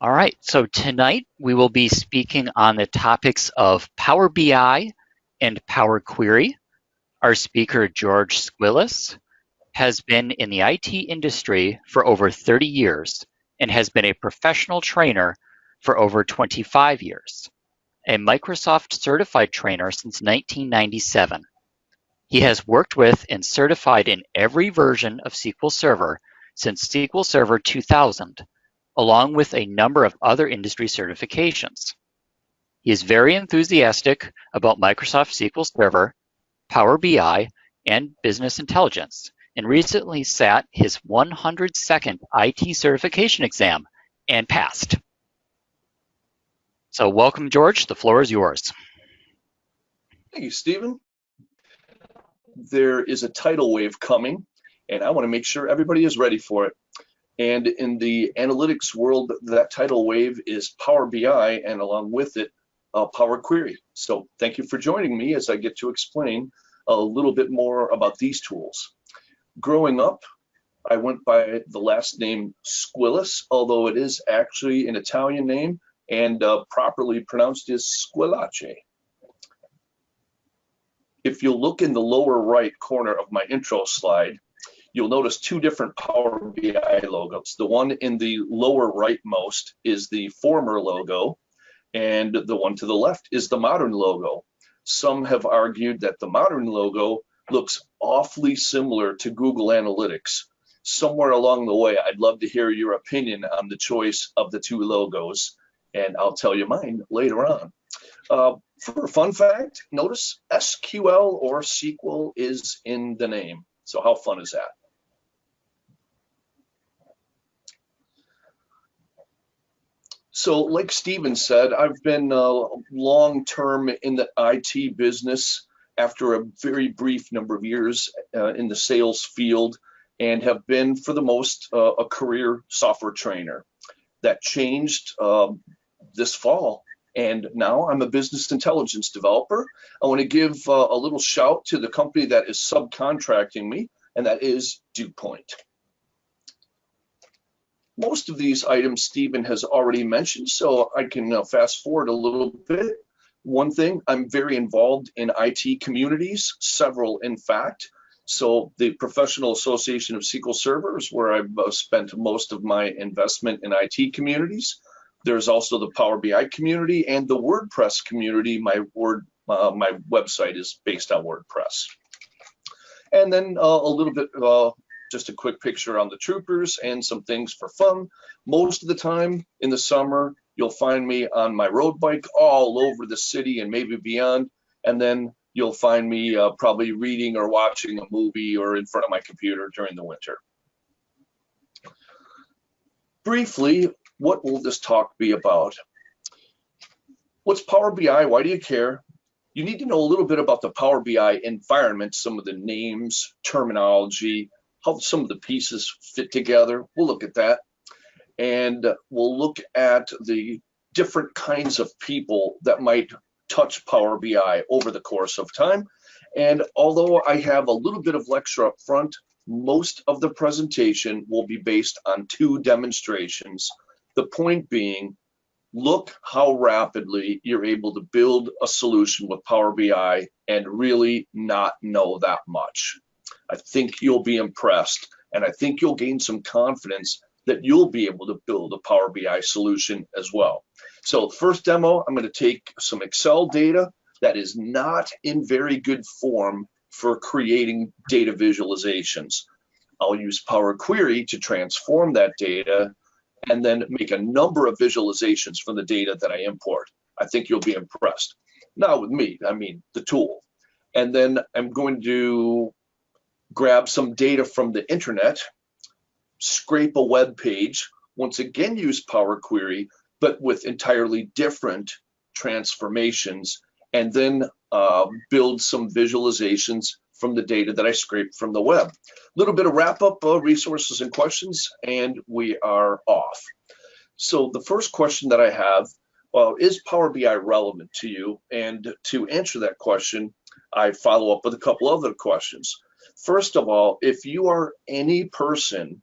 All right, so tonight we will be speaking on the topics of Power BI and Power Query. Our speaker, George Squillace, has been in the IT industry for over 30 years and has been a professional trainer for over 25 years, a Microsoft certified trainer since 1997. He has worked with and certified in every version of SQL Server since SQL Server 2000, along with a number of other industry certifications. He is very enthusiastic about Microsoft SQL Server, Power BI, and business intelligence, and recently sat his 102nd IT certification exam and passed. So welcome, George. The floor is yours. Thank you, Stephen. There is a tidal wave coming, and I want to make sure everybody is ready for it. And in the analytics world, that tidal wave is Power BI, and along with it, Power Query. So thank you for joining me as I get to explain a little bit more about these tools. Growing up, I went by the last name Squillace, although it is actually an Italian name and properly pronounced as Squillace. If you look in the lower right corner of my intro slide, you'll notice two different Power BI logos. The one in the lower rightmost is the former logo, and the one to the left is the modern logo. Some have argued that the modern logo looks awfully similar to Google Analytics. Somewhere along the way, I'd love to hear your opinion on the choice of the two logos, and I'll tell you mine later on. For a fun fact, notice SQL or SQL is in the name. So how fun is that? So like Stephen said, I've been long-term in the IT business after a very brief number of years in the sales field, and have been for the most a career software trainer. That changed this fall, and now I'm a business intelligence developer. I want to give a little shout to the company that is subcontracting me, and that is DuPont. Most of these items Stephen has already mentioned, so I can fast forward a little bit. One thing, I'm very involved in IT communities, several in fact. So the Professional Association of SQL Server is where I've spent most of my investment in IT communities. There's also the Power BI community and the WordPress community. My website is based on WordPress. And then a little bit, just a quick picture on the troopers and some things for fun. Most of the time in the summer, you'll find me on my road bike all over the city and maybe beyond. And then you'll find me probably reading or watching a movie or in front of my computer during the winter. Briefly, what will this talk be about? What's Power BI? Why do you care? You need to know a little bit about the Power BI environment, some of the names, terminology, how some of the pieces fit together. We'll look at that. And we'll look at the different kinds of people that might touch Power BI over the course of time. And although I have a little bit of lecture up front, most of the presentation will be based on two demonstrations. The point being, look how rapidly you're able to build a solution with Power BI and really not know that much. I think you'll be impressed, and I think you'll gain some confidence that you'll be able to build a Power BI solution as well. So first demo, I'm going to take some Excel data that is not in very good form for creating data visualizations. I'll use Power Query to transform that data and then make a number of visualizations from the data that I import. I think you'll be impressed. Not with me, I mean the tool. And then I'm going to grab some data from the internet, scrape a web page, once again use Power Query, but with entirely different transformations, and then build some visualizations from the data that I scraped from the web. A little bit of wrap up, resources and questions, and we are off. So the first question that I have, is Power BI relevant to you? And to answer that question, I follow up with a couple other questions. First of all, if you are any person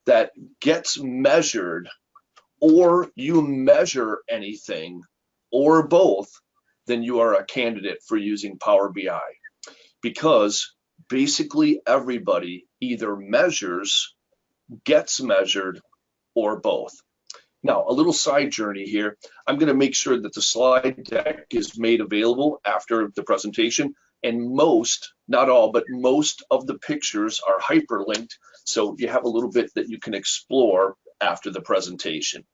that gets measured or you measure anything, or both, then you are a candidate for using Power BI, because basically everybody either measures, gets measured, or both. Now, a little side journey here. I'm going to make sure that the slide deck is made available after the presentation, and most, not all, but most of the pictures are hyperlinked, so you have a little bit that you can explore after the presentation.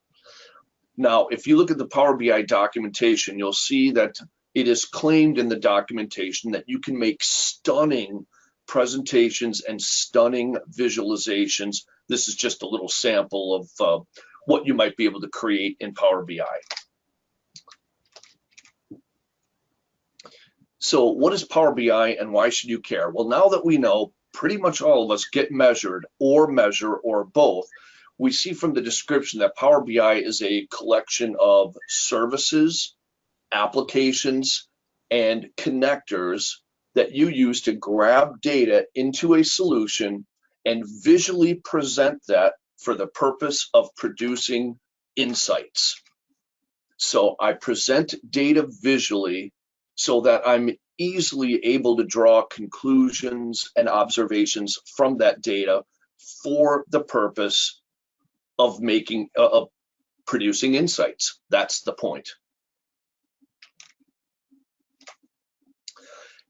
Now, if you look at the Power BI documentation, you'll see that it is claimed in the documentation that you can make stunning presentations and stunning visualizations. This is just a little sample of what you might be able to create in Power BI. So what is Power BI and why should you care? Well, now that we know pretty much all of us get measured or measure or both, we see from the description that Power BI is a collection of services, applications, and connectors that you use to grab data into a solution and visually present that for the purpose of producing insights. So I present data visually so that I'm easily able to draw conclusions and observations from that data for the purpose of producing insights. That's the point.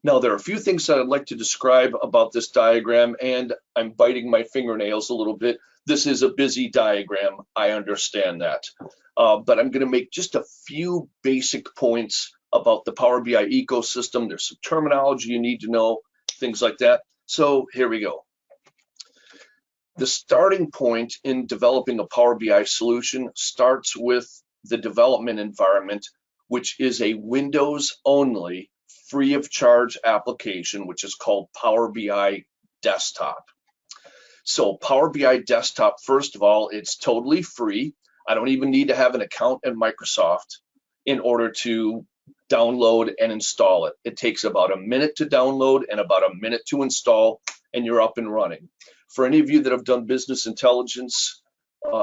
Now, there are a few things that I'd like to describe about this diagram, and I'm biting my fingernails a little bit. This is a busy diagram, I understand that. But I'm going to make just a few basic points about the Power BI ecosystem. There's some terminology you need to know, things like that. So here we go. The starting point in developing a Power BI solution starts with the development environment, which is a Windows-only, free of charge application, which is called Power BI Desktop. So Power BI Desktop, first of all, it's totally free. I don't even need to have an account at Microsoft in order to download and install it. It takes about a minute to download and about a minute to install, and you're up and running. For any of you that have done business intelligence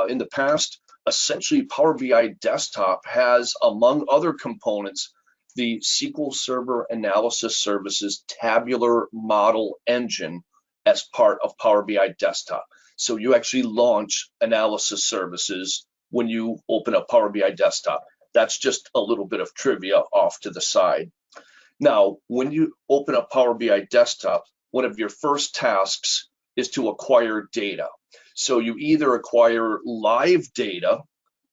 in the past, essentially Power BI Desktop has, among other components, the SQL Server Analysis Services tabular model engine as part of Power BI Desktop. So you actually launch analysis services when you open up Power BI Desktop. That's just a little bit of trivia off to the side. Now, when you open up Power BI Desktop, one of your first tasks is to acquire data. So you either acquire live data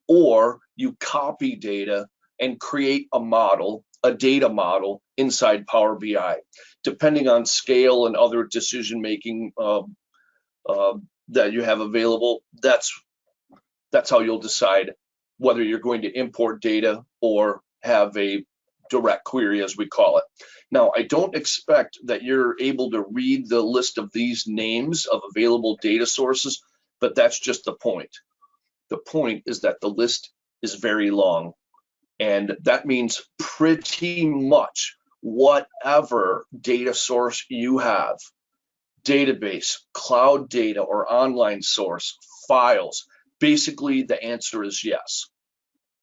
or you copy data and create a model, a data model inside Power BI. Depending on scale and other decision-making that you have available, that's how you'll decide whether you're going to import data or have a direct query, as we call it. Now, I don't expect that you're able to read the list of these names of available data sources, but that's just the point. The point is that the list is very long, and that means pretty much whatever data source you have, database, cloud data, or online source, files, basically the answer is yes.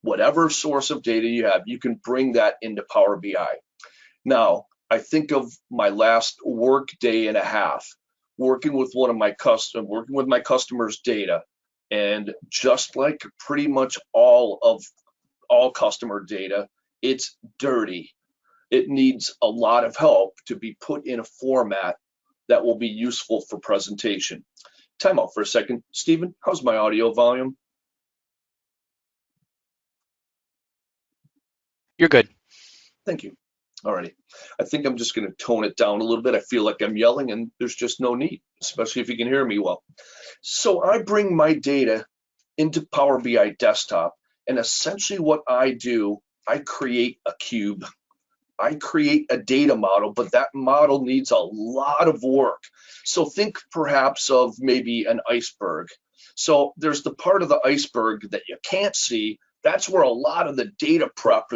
Whatever source of data you have, you can bring that into Power BI. Now, I think of my last work day and a half working with my customers' data, and just like pretty much all customer data, it's dirty. It needs a lot of help to be put in a format that will be useful for presentation. Time out for a second. Stephen, how's my audio volume? You're good. Thank you. Alrighty. I think I'm just going to tone it down a little bit. I feel like I'm yelling, and there's just no need, especially if you can hear me well. So I bring my data into Power BI Desktop, and essentially what I do, I create a cube. I create a data model, but that model needs a lot of work. So think perhaps of maybe an iceberg. So there's the part of the iceberg that you can't see. That's where a lot of the data prep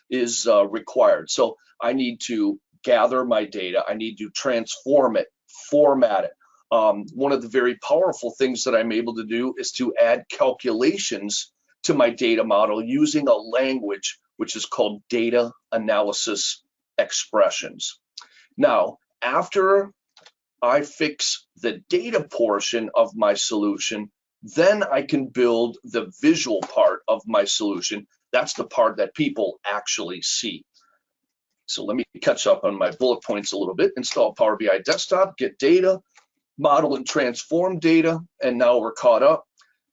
is required. So I need to gather my data. I need to transform it, format it, One of the very powerful things that I'm able to do is to add calculations to my data model using a language which is called data analysis expressions. Now, after I fix the data portion of my solution, then I can build the visual part of my solution. That's the part that people actually see. So let me catch up on my bullet points a little bit. Install Power BI Desktop, get data, model and transform data, and now we're caught up.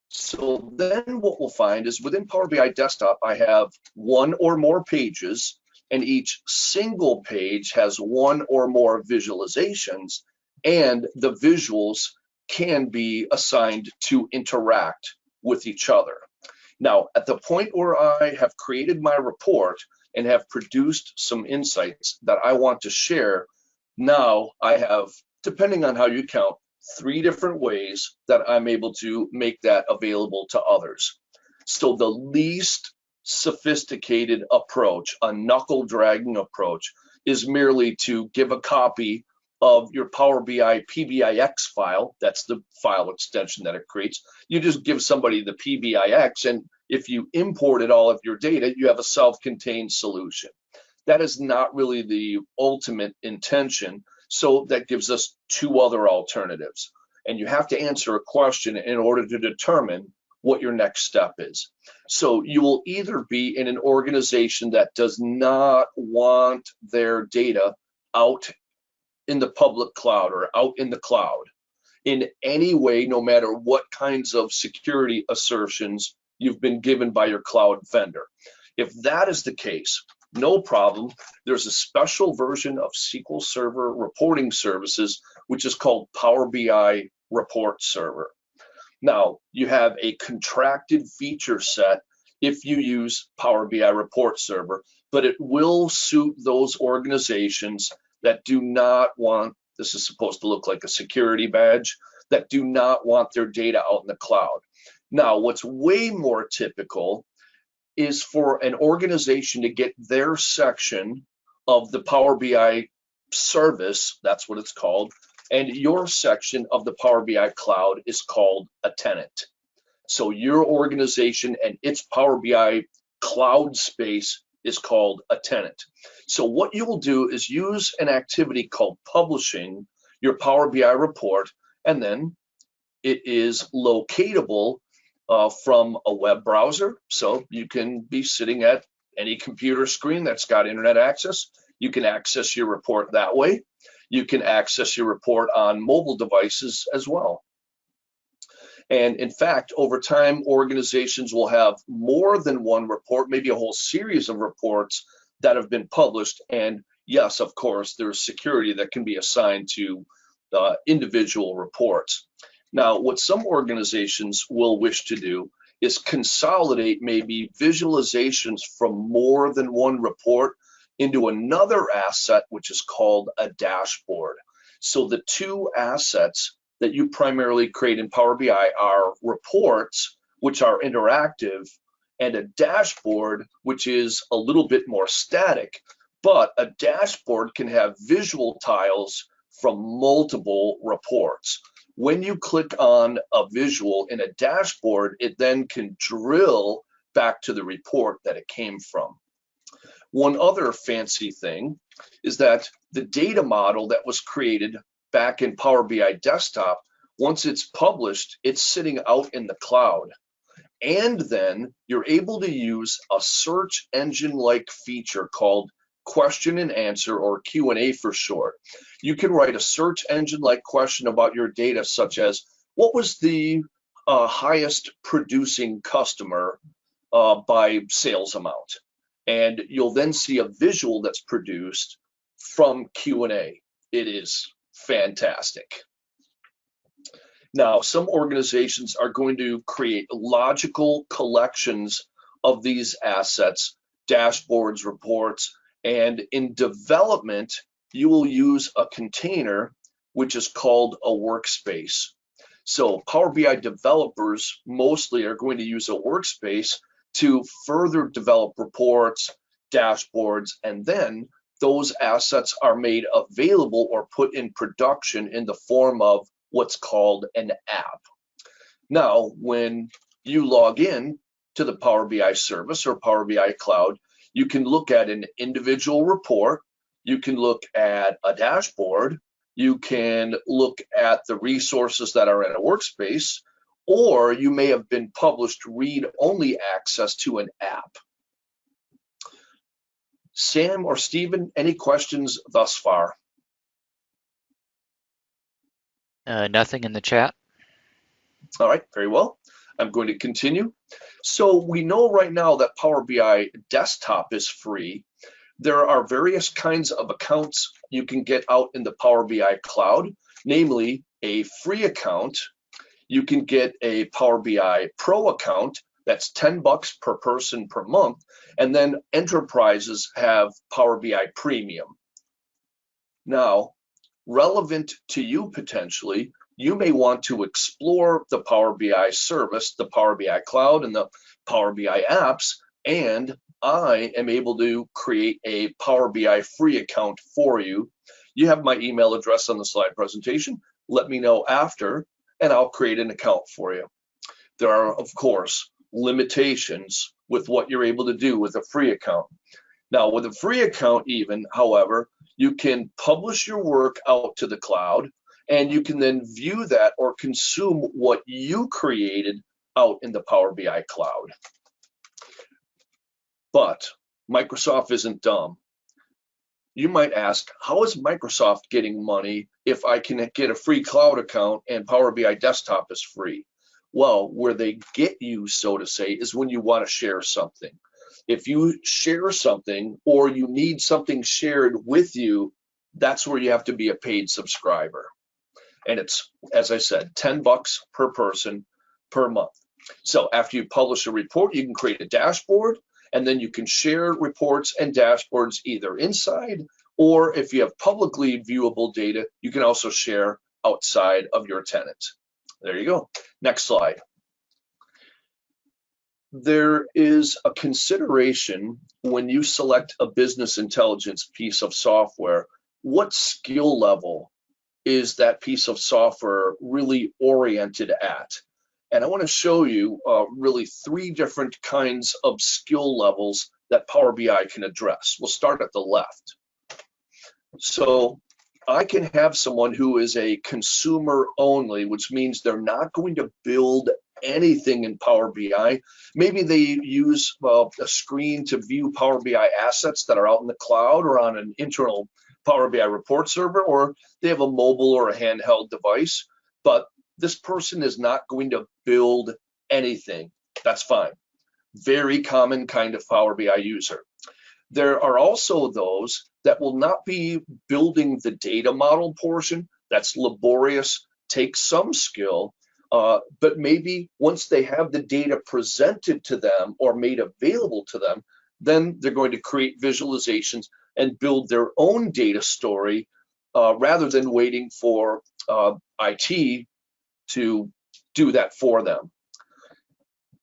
So then what we'll find is within Power BI Desktop, I have one or more pages, and each single page has one or more visualizations, and the visuals can be assigned to interact with each other. Now, at the point where I have created my report and have produced some insights that I want to share, now I have, depending on how you count, 3 different ways that I'm able to make that available to others. So the least sophisticated approach, a knuckle dragging approach, is merely to give a copy of your Power BI PBIX file. That's the file extension that it creates. You just give somebody the PBIX, and if you imported all of your data, you have a self-contained solution. That is not really the ultimate intention. So that gives us 2 other alternatives. And you have to answer a question in order to determine what your next step is. So you will either be in an organization that does not want their data out in the public cloud or out in the cloud in any way, no matter what kinds of security assertions you've been given by your cloud vendor. If that is the case, no problem. There's a special version of SQL Server reporting services, which is called Power BI Report Server. Now, you have a contracted feature set if you use Power BI Report Server, but it will suit those organizations that do not want, this is supposed to look like a security badge, that do not want their data out in the cloud. Now, what's way more typical is for an organization to get their section of the Power BI service, that's what it's called, and your section of the Power BI cloud is called a tenant. So your organization and its Power BI cloud space is called a tenant. So what you will do is use an activity called publishing your Power BI report, and then it is locatable from a web browser. So you can be sitting at any computer screen that's got internet access. You can access your report that way. You can access your report on mobile devices as well. And in fact, over time, organizations will have more than one report, maybe a whole series of reports that have been published. And yes, of course, there's security that can be assigned to individual reports. Now, what some organizations will wish to do is consolidate maybe visualizations from more than one report into another asset, which is called a dashboard. So the 2 assets that you primarily create in Power BI are reports, which are interactive, and a dashboard, which is a little bit more static, but a dashboard can have visual tiles from multiple reports. When you click on a visual in a dashboard, it then can drill back to the report that it came from. One other fancy thing is that the data model that was created back in Power BI Desktop, once it's published, it's sitting out in the cloud. And then you're able to use a search engine-like feature called question and answer, or Q&A for short. You can write a search engine-like question about your data, such as, what was the highest producing customer by sales amount? And you'll then see a visual that's produced from Q&A. It is fantastic. Now, some organizations are going to create logical collections of these assets, dashboards, reports, and in development, you will use a container, which is called a workspace. So Power BI developers mostly are going to use a workspace to further develop reports, dashboards, and then those assets are made available or put in production in the form of what's called an app. Now, when you log in to the Power BI service or Power BI cloud, you can look at an individual report, you can look at a dashboard, you can look at the resources that are in a workspace, or you may have been published read-only access to an app. Sam or Stephen, any questions thus far? Nothing in the chat. All right, very well. I'm going to continue. So we know right now that Power BI Desktop is free. There are various kinds of accounts you can get out in the Power BI cloud, namely a free account. You can get a Power BI Pro account, that's $10 per person per month, and then enterprises have Power BI Premium. Now, relevant to you potentially, you may want to explore the Power BI service, the Power BI cloud, and the Power BI apps, and I am able to create a Power BI free account for you. You have my email address on the slide presentation. Let me know after, and I'll create an account for you. There are, of course, limitations with what you're able to do with a free account. Now, with a free account even, however, you can publish your work out to the cloud, and you can then view that or consume what you created out in the Power BI cloud. But Microsoft isn't dumb. You might ask, how is Microsoft getting money if I can get a free cloud account and Power BI Desktop is free? Well, where they get you, so to say, is when you want to share something. If you share something or you need something shared with you, that's where you have to be a paid subscriber. And it's, as I said, $10 per person per month. So after you publish a report, you can create a dashboard, and then you can share reports and dashboards either inside, or if you have publicly viewable data, you can also share outside of your tenant. There you go. Next slide. There is a consideration when you select a business intelligence piece of software, what skill level is that piece of software really oriented at? And I want to show you really 3 different kinds of skill levels that Power BI can address. We'll start at the left. So I can have someone who is a consumer only, which means they're not going to build anything in Power BI. Maybe they use a screen to view Power BI assets that are out in the cloud or on an internal Power BI report server, or they have a mobile or a handheld device, but this person is not going to build anything. That's fine. Very common kind of Power BI user. There are also those that will not be building the data model portion. That's laborious, takes some skill, but maybe once they have the data presented to them or made available to them, then they're going to create visualizations and build their own data story rather than waiting for IT to do that for them.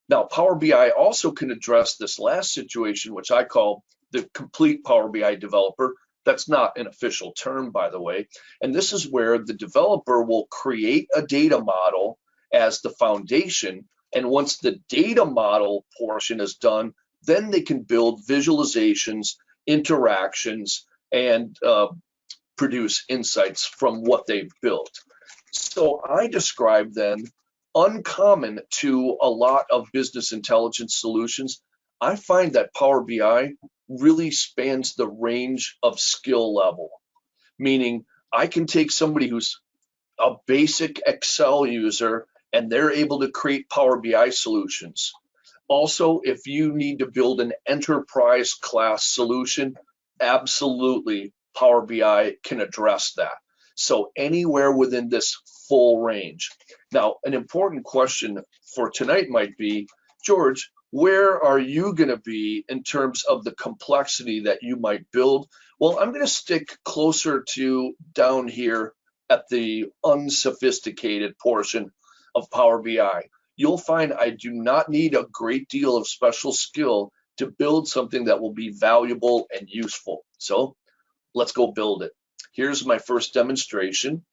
Now, Power BI also can address this last situation, which I call the complete Power BI developer. That's not an official term, by the way. And this is where the developer will create a data model as the foundation. And once the data model portion is done, then they can build visualizations, interactions, and produce insights from what they've built. So I describe then, uncommon to a lot of business intelligence solutions, I find that Power BI really spans the range of skill level, meaning I can take somebody who's a basic Excel user and they're able to create Power BI solutions. Also, if you need to build an enterprise class solution, absolutely Power BI can address that. So anywhere within this full range. Now, an important question for tonight might be, George, where are you going to be in terms of the complexity that you might build? Well, I'm going to stick closer to down here at the unsophisticated portion of Power BI. You'll find I do not need a great deal of special skill to build something that will be valuable and useful. So let's go build it. Here's my first demonstration.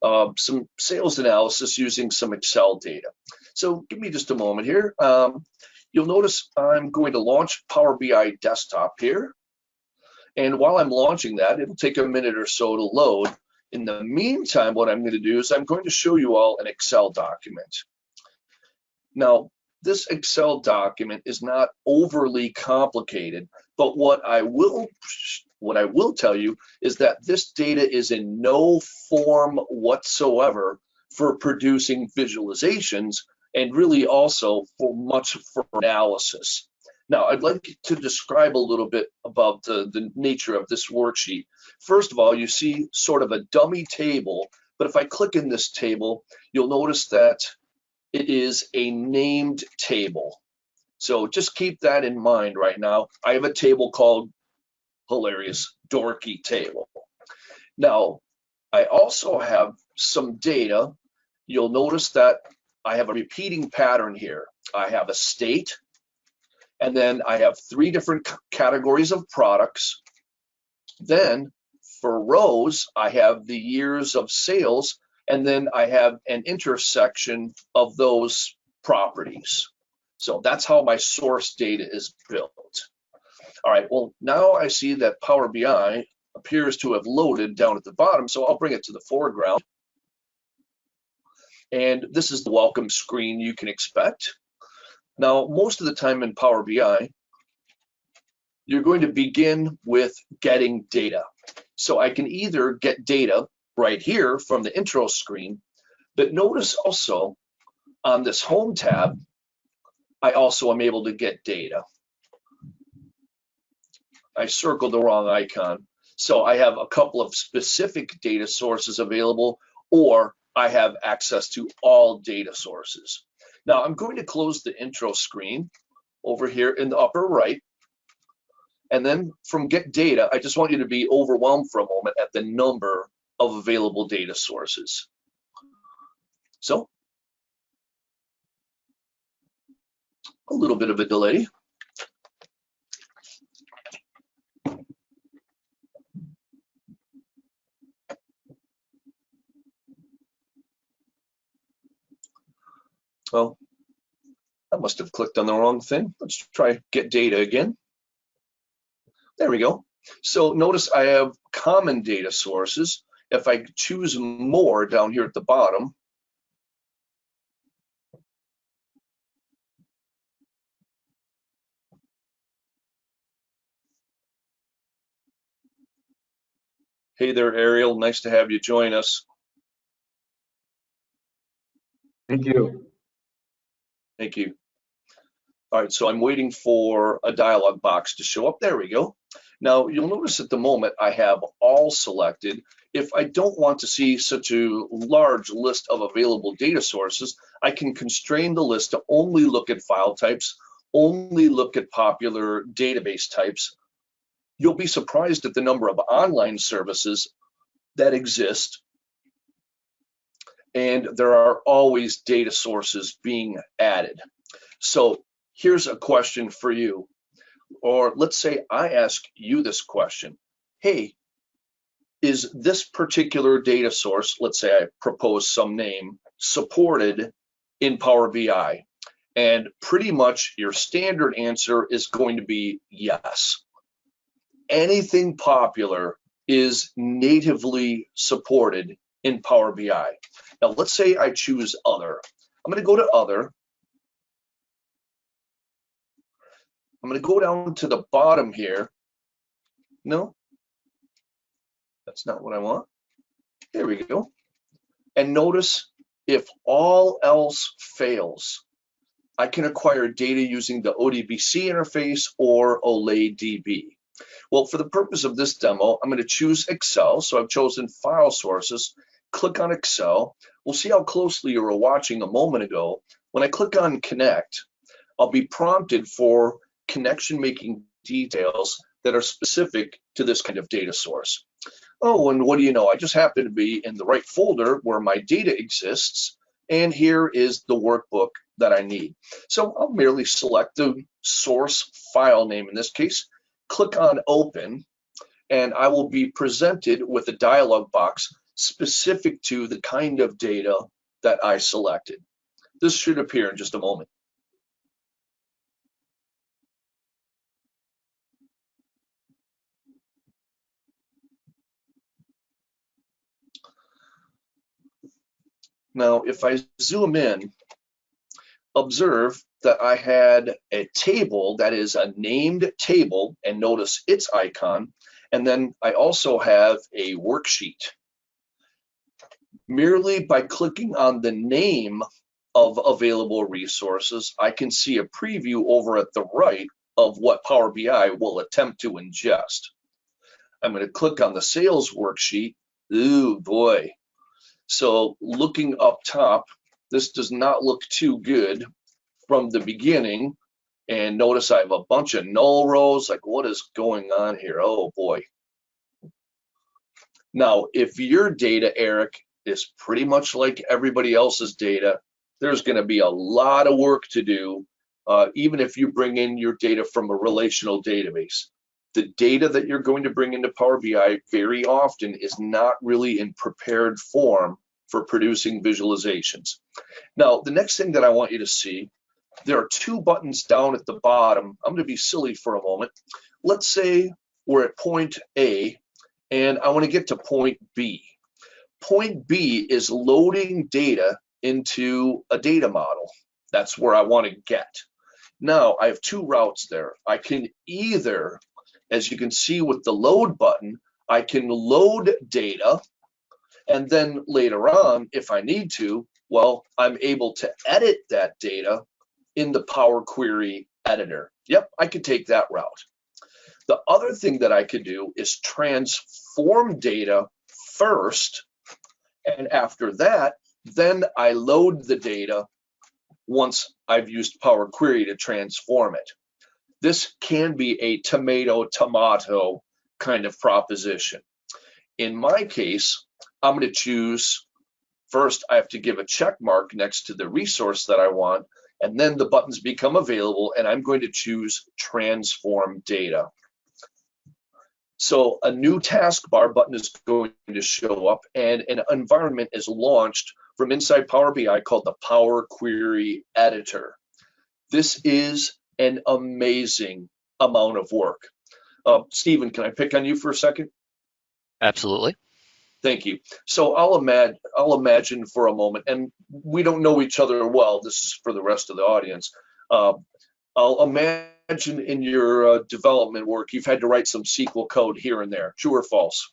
some sales analysis using some Excel data. So give me just a moment here. You'll notice I'm going to launch Power BI Desktop here. And while I'm launching that, it'll take a minute or so to load. In the meantime, what I'm going to do is I'm going to show you all an Excel document. Now, this Excel document is not overly complicated, but what I will tell you is that this data is in no form whatsoever for producing visualizations and really also for analysis. Now, I'd like to describe a little bit about the nature of this worksheet. First of all, you see sort of a dummy table, but if I click in this table, you'll notice that it is a named table. So just keep that in mind right now. I have a table called hilarious dorky table. Now, I also have some data. You'll notice that I have a repeating pattern here. I have a state, and then I have 3 different categories of products. Then for rows, I have the years of sales, and then I have an intersection of those properties. So that's how my source data is built. All right, well, now I see that Power BI appears to have loaded down at the bottom, so I'll bring it to the foreground. And this is the welcome screen you can expect. Now, most of the time in Power BI, you're going to begin with getting data. So I can either get data right here from the intro screen, but notice also on this home tab, I also am able to get data. I circled the wrong icon. So I have a couple of specific data sources available, or I have access to all data sources. Now I'm going to close the intro screen over here in the upper right. And then from Get Data, I just want you to be overwhelmed for a moment at the number of available data sources. So a little bit of a delay. Well, I must have clicked on the wrong thing. Let's try Get Data again. There we go. So notice I have common data sources. If I choose more down here at the bottom, hey there, Ariel, nice to have you join us. Thank you. Thank you. All right, so I'm waiting for a dialog box to show up. There we go. Now you'll notice at the moment I have all selected. If I don't want to see such a large list of available data sources, I can constrain the list to only look at file types, only look at popular database types. You'll be surprised at the number of online services that exist, and there are always data sources being added. So here's a question for you. Or let's say I ask you this question. Hey, is this particular data source, let's say I propose some name, supported in Power BI? And pretty much your standard answer is going to be yes. Anything popular is natively supported in Power BI. Now let's say I choose Other. I'm going to go to Other. I'm going to go down to the bottom here. No, that's not what I want. There we go. And notice if all else fails, I can acquire data using the Odbc interface or OLADB. Well, for the purpose of this demo, I'm going to choose Excel. So I've chosen File Sources. Click on Excel. We'll see how closely you were watching a moment ago. When I click on Connect, I'll be prompted for connection making details that are specific to this kind of data source. Oh, and what do you know? I just happen to be in the right folder where my data exists, and here is the workbook that I need. So I'll merely select the source file name in this case, click on Open, and I will be presented with a dialog box specific to the kind of data that I selected. This should appear in just a moment. Now, if I zoom in, observe that I had a table that is a named table, and notice its icon, and then I also have a worksheet. Merely by clicking on the name of available resources, I can see a preview over at the right of what Power BI will attempt to ingest. I'm going to click on the sales worksheet. Ooh, boy. So looking up top, this does not look too good from the beginning. And notice I have a bunch of null rows. Like, what is going on here? Oh, boy. Now, if your data, Eric, is pretty much like everybody else's data, there's going to be a lot of work to do, even if you bring in your data from a relational database. The data that you're going to bring into Power BI very often is not really in prepared form for producing visualizations. Now, the next thing that I want you to see, there are two buttons down at the bottom. I'm going to be silly for a moment. Let's say we're at point A, and I want to get to point B. Point B is loading data into a data model. That's where I want to get. Now, I have two routes there. I can either, as you can see with the load button, I can load data, and then later on, if I need to, well, I'm able to edit that data in the Power Query editor. Yep, I could take that route. The other thing that I could do is transform data first, and after that, then I load the data once I've used Power Query to transform it. This can be a tomato kind of proposition. In my case, I'm going to choose, first I have to give a check mark next to the resource that I want, and then the buttons become available, and I'm going to choose Transform Data. So a new taskbar button is going to show up, and an environment is launched from inside Power BI called the Power Query Editor. This is an amazing amount of work. Stephen, can I pick on you for a second? Absolutely. Thank you. So I'll imagine for a moment, and we don't know each other well. This is for the rest of the audience. I'll imagine in your development work, you've had to write some SQL code here and there. True or false?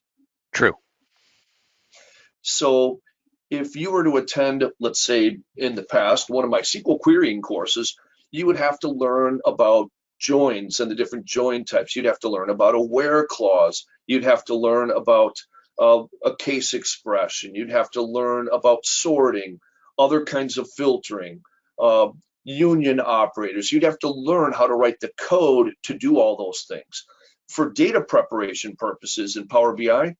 True. So if you were to attend, let's say in the past, one of my SQL querying courses, you would have to learn about joins and the different join types. You'd have to learn about a where clause. You'd have to learn about a case expression. You'd have to learn about sorting, other kinds of filtering, union operators. You'd have to learn how to write the code to do all those things. For data preparation purposes in Power BI,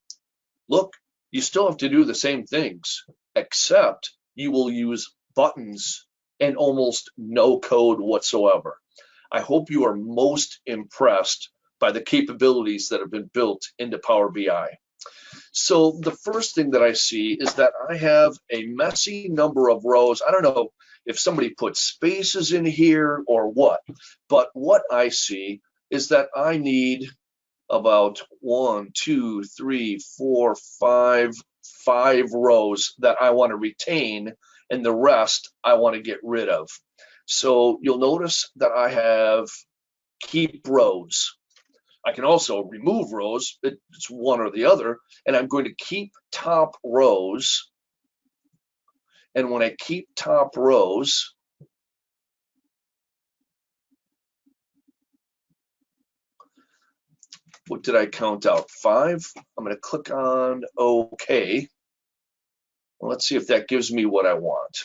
look, you still have to do the same things, except you will use buttons and almost no code whatsoever. I hope you are most impressed by the capabilities that have been built into Power BI. So the first thing that I see is that I have a messy number of rows. I don't know if somebody put spaces in here or what, but what I see is that I need about 1, 2, 3, 4, 5 rows that I want to retain, and the rest I want to get rid of. So you'll notice that I have keep rows. I can also remove rows. It's one or the other, and I'm going to keep top rows. And when I keep top rows, what did I count out? 5. I'm going to click on OK. Well, let's see if that gives me what I want.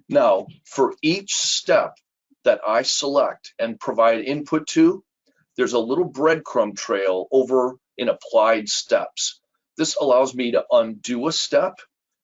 Now, for each step that I select and provide input to, there's a little breadcrumb trail over in applied steps. This allows me to undo a step,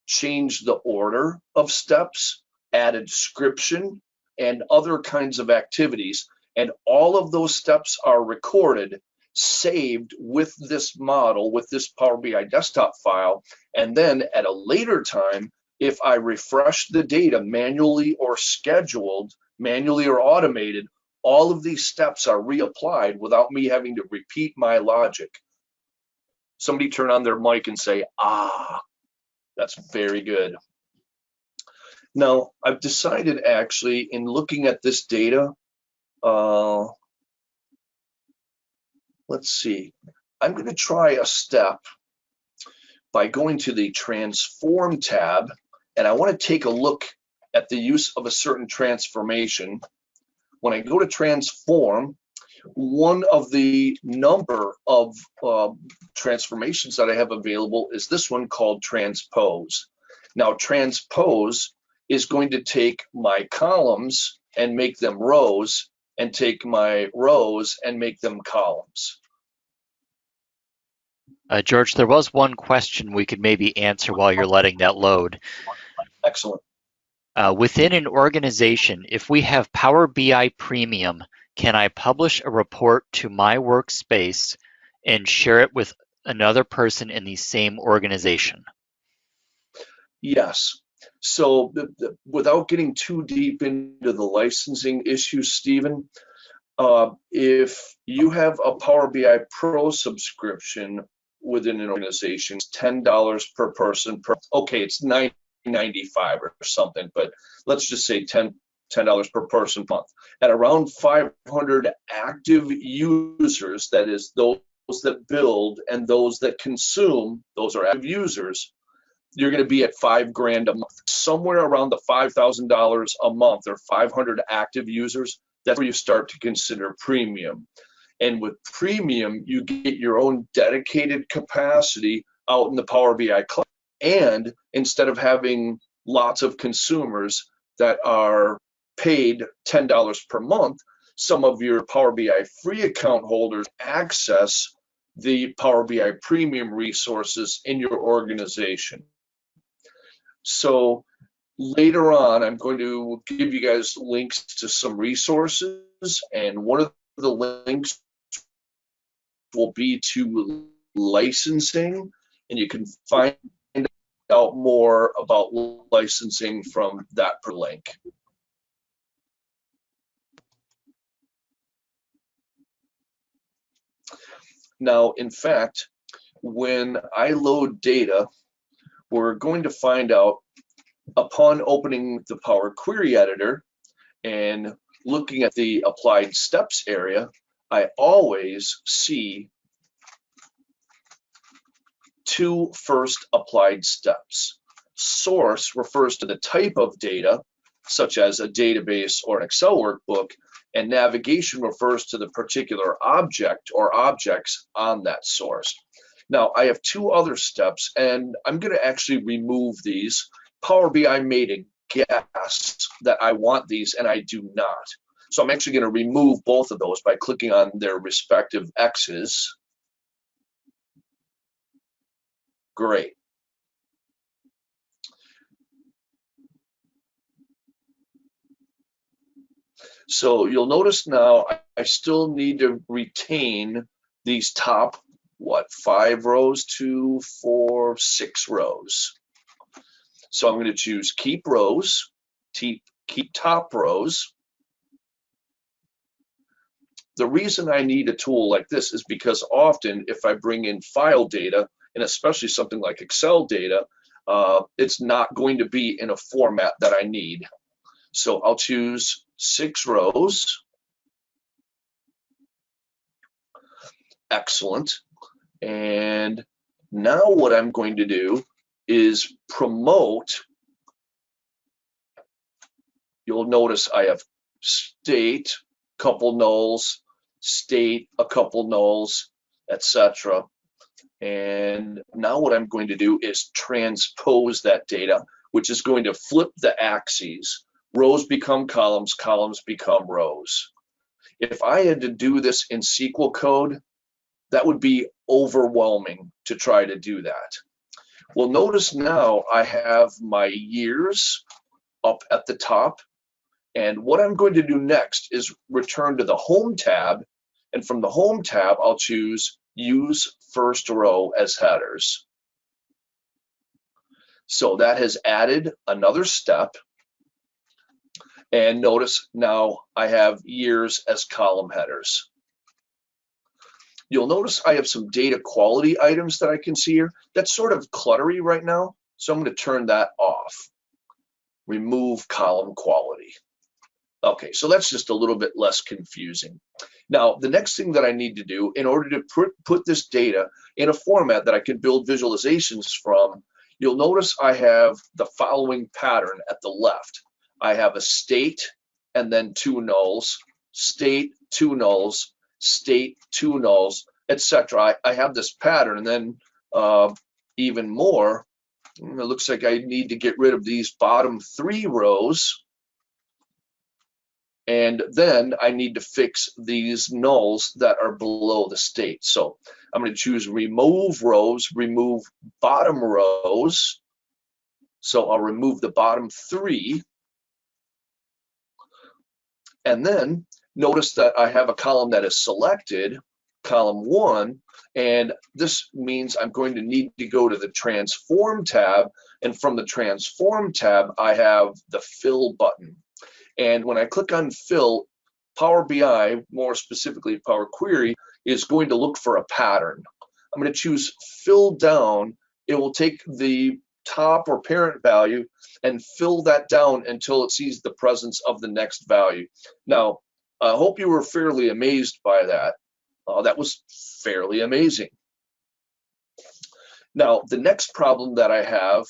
change the order of steps, add a description, and other kinds of activities. And all of those steps are recorded saved with this model, with this Power BI desktop file, and then at a later time, if I refresh the data manually or scheduled, manually or automated, all of these steps are reapplied without me having to repeat my logic. Somebody turn on their mic and say, ah, that's very good. Now, I've decided actually in looking at this data, let's see, I'm going to try a step by going to the Transform tab, and I want to take a look at the use of a certain transformation. When I go to Transform, one of the number of transformations that I have available is this one called Transpose. Now, Transpose is going to take my columns and make them rows, and take my rows and make them columns. George, there was one question we could maybe answer while you're letting that load. Excellent. Within an organization, if we have Power BI Premium, can I publish a report to my workspace and share it with another person in the same organization? Yes. So without getting too deep into the licensing issues, Stephen, if you have a Power BI Pro subscription within an organization, it's $10 per person okay, it's $9.95 or something, but let's just say $10 per person month. At around 500 active users, that is those that build and those that consume, those are active users, you're going to be at $5,000 a month. Somewhere around the $5,000 a month or 500 active users, that's where you start to consider premium. And with premium, you get your own dedicated capacity out in the Power BI cloud. And instead of having lots of consumers that are paid $10 per month, some of your Power BI free account holders access the Power BI premium resources in your organization. So later on, I'm going to give you guys links to some resources, and one of the links will be to licensing, and you can find out more about licensing from that per link. Now, in fact, when I load data, we're going to find out upon opening the Power Query Editor and looking at the applied steps area, I always see two first applied steps. Source refers to the type of data, such as a database or an Excel workbook, and navigation refers to the particular object or objects on that source. Now, I have two other steps, and I'm going to actually remove these. Power BI made a guess that I want these, and I do not. So I'm actually going to remove both of those by clicking on their respective X's. Great. So you'll notice now I still need to retain these top, 5 rows, 2, 4, 6 rows. So I'm going to choose keep rows, keep top rows. The reason I need a tool like this is because often if I bring in file data, and especially something like Excel data, it's not going to be in a format that I need. So I'll choose 6 rows. Excellent. And now what I'm going to do is promote. You'll notice I have state, couple nulls, state, a couple nulls, etc. And now what I'm going to do is transpose that data, which is going to flip the axes. Rows become columns, columns become rows. If I had to do this in SQL code, that would be overwhelming to try to do that. Well, notice now I have my years up at the top. And what I'm going to do next is return to the Home tab And from the Home tab, I'll choose Use First Row as Headers. So that has added another step. And notice now I have years as column headers. You'll notice I have some data quality items that I can see here. That's sort of cluttery right now, so I'm going to turn that off. Remove column quality. Okay, so that's just a little bit less confusing. Now, the next thing that I need to do in order to put this data in a format that I can build visualizations from, you'll notice I have the following pattern at the left. I have a state and then two nulls, state, two nulls, state, two nulls, etc. I have this pattern, and then even more, it looks like I need to get rid of these bottom three rows, and then I need to fix these nulls that are below the state. So I'm going to choose remove rows, remove bottom rows. So I'll remove the bottom three. And then notice that I have a column that is selected, column 1, and this means I'm going to need to go to the Transform tab, and from the Transform tab, I have the Fill button. And when I click on Fill, Power BI, more specifically Power Query, is going to look for a pattern. I'm going to choose Fill Down. It will take the top or parent value and fill that down until it sees the presence of the next value. Now, I hope you were fairly amazed by that. That was fairly amazing. Now, the next problem that I have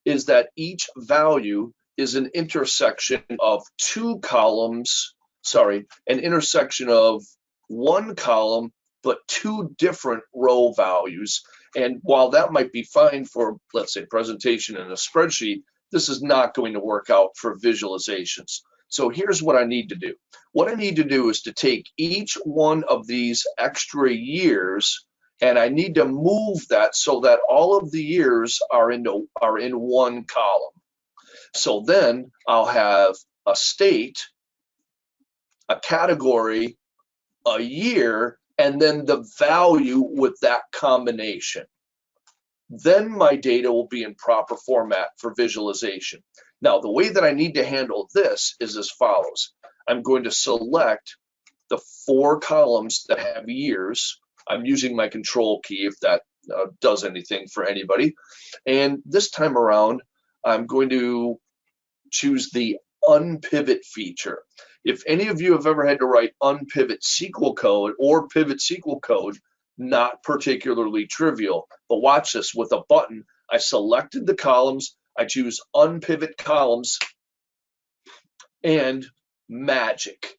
is that each value is an intersection of two columns, sorry, an intersection of one column, but two different row values. And while that might be fine for, let's say, presentation in a spreadsheet, this is not going to work out for visualizations. So here's what I need to do. What I need to do is to take each one of these extra years, and I need to move that so that all of the years are in one column. So then I'll have a state, a category, a year, and then the value with that combination. Then my data will be in proper format for visualization. Now, the way that I need to handle this is as follows. I'm going to select the 4 columns that have years. I'm using my control key if that does anything for anybody. And this time around, I'm going to choose the unpivot feature. If any of you have ever had to write unpivot SQL code or pivot SQL code, not particularly trivial, but watch this. With a button, I selected the columns, I choose unpivot columns, and magic.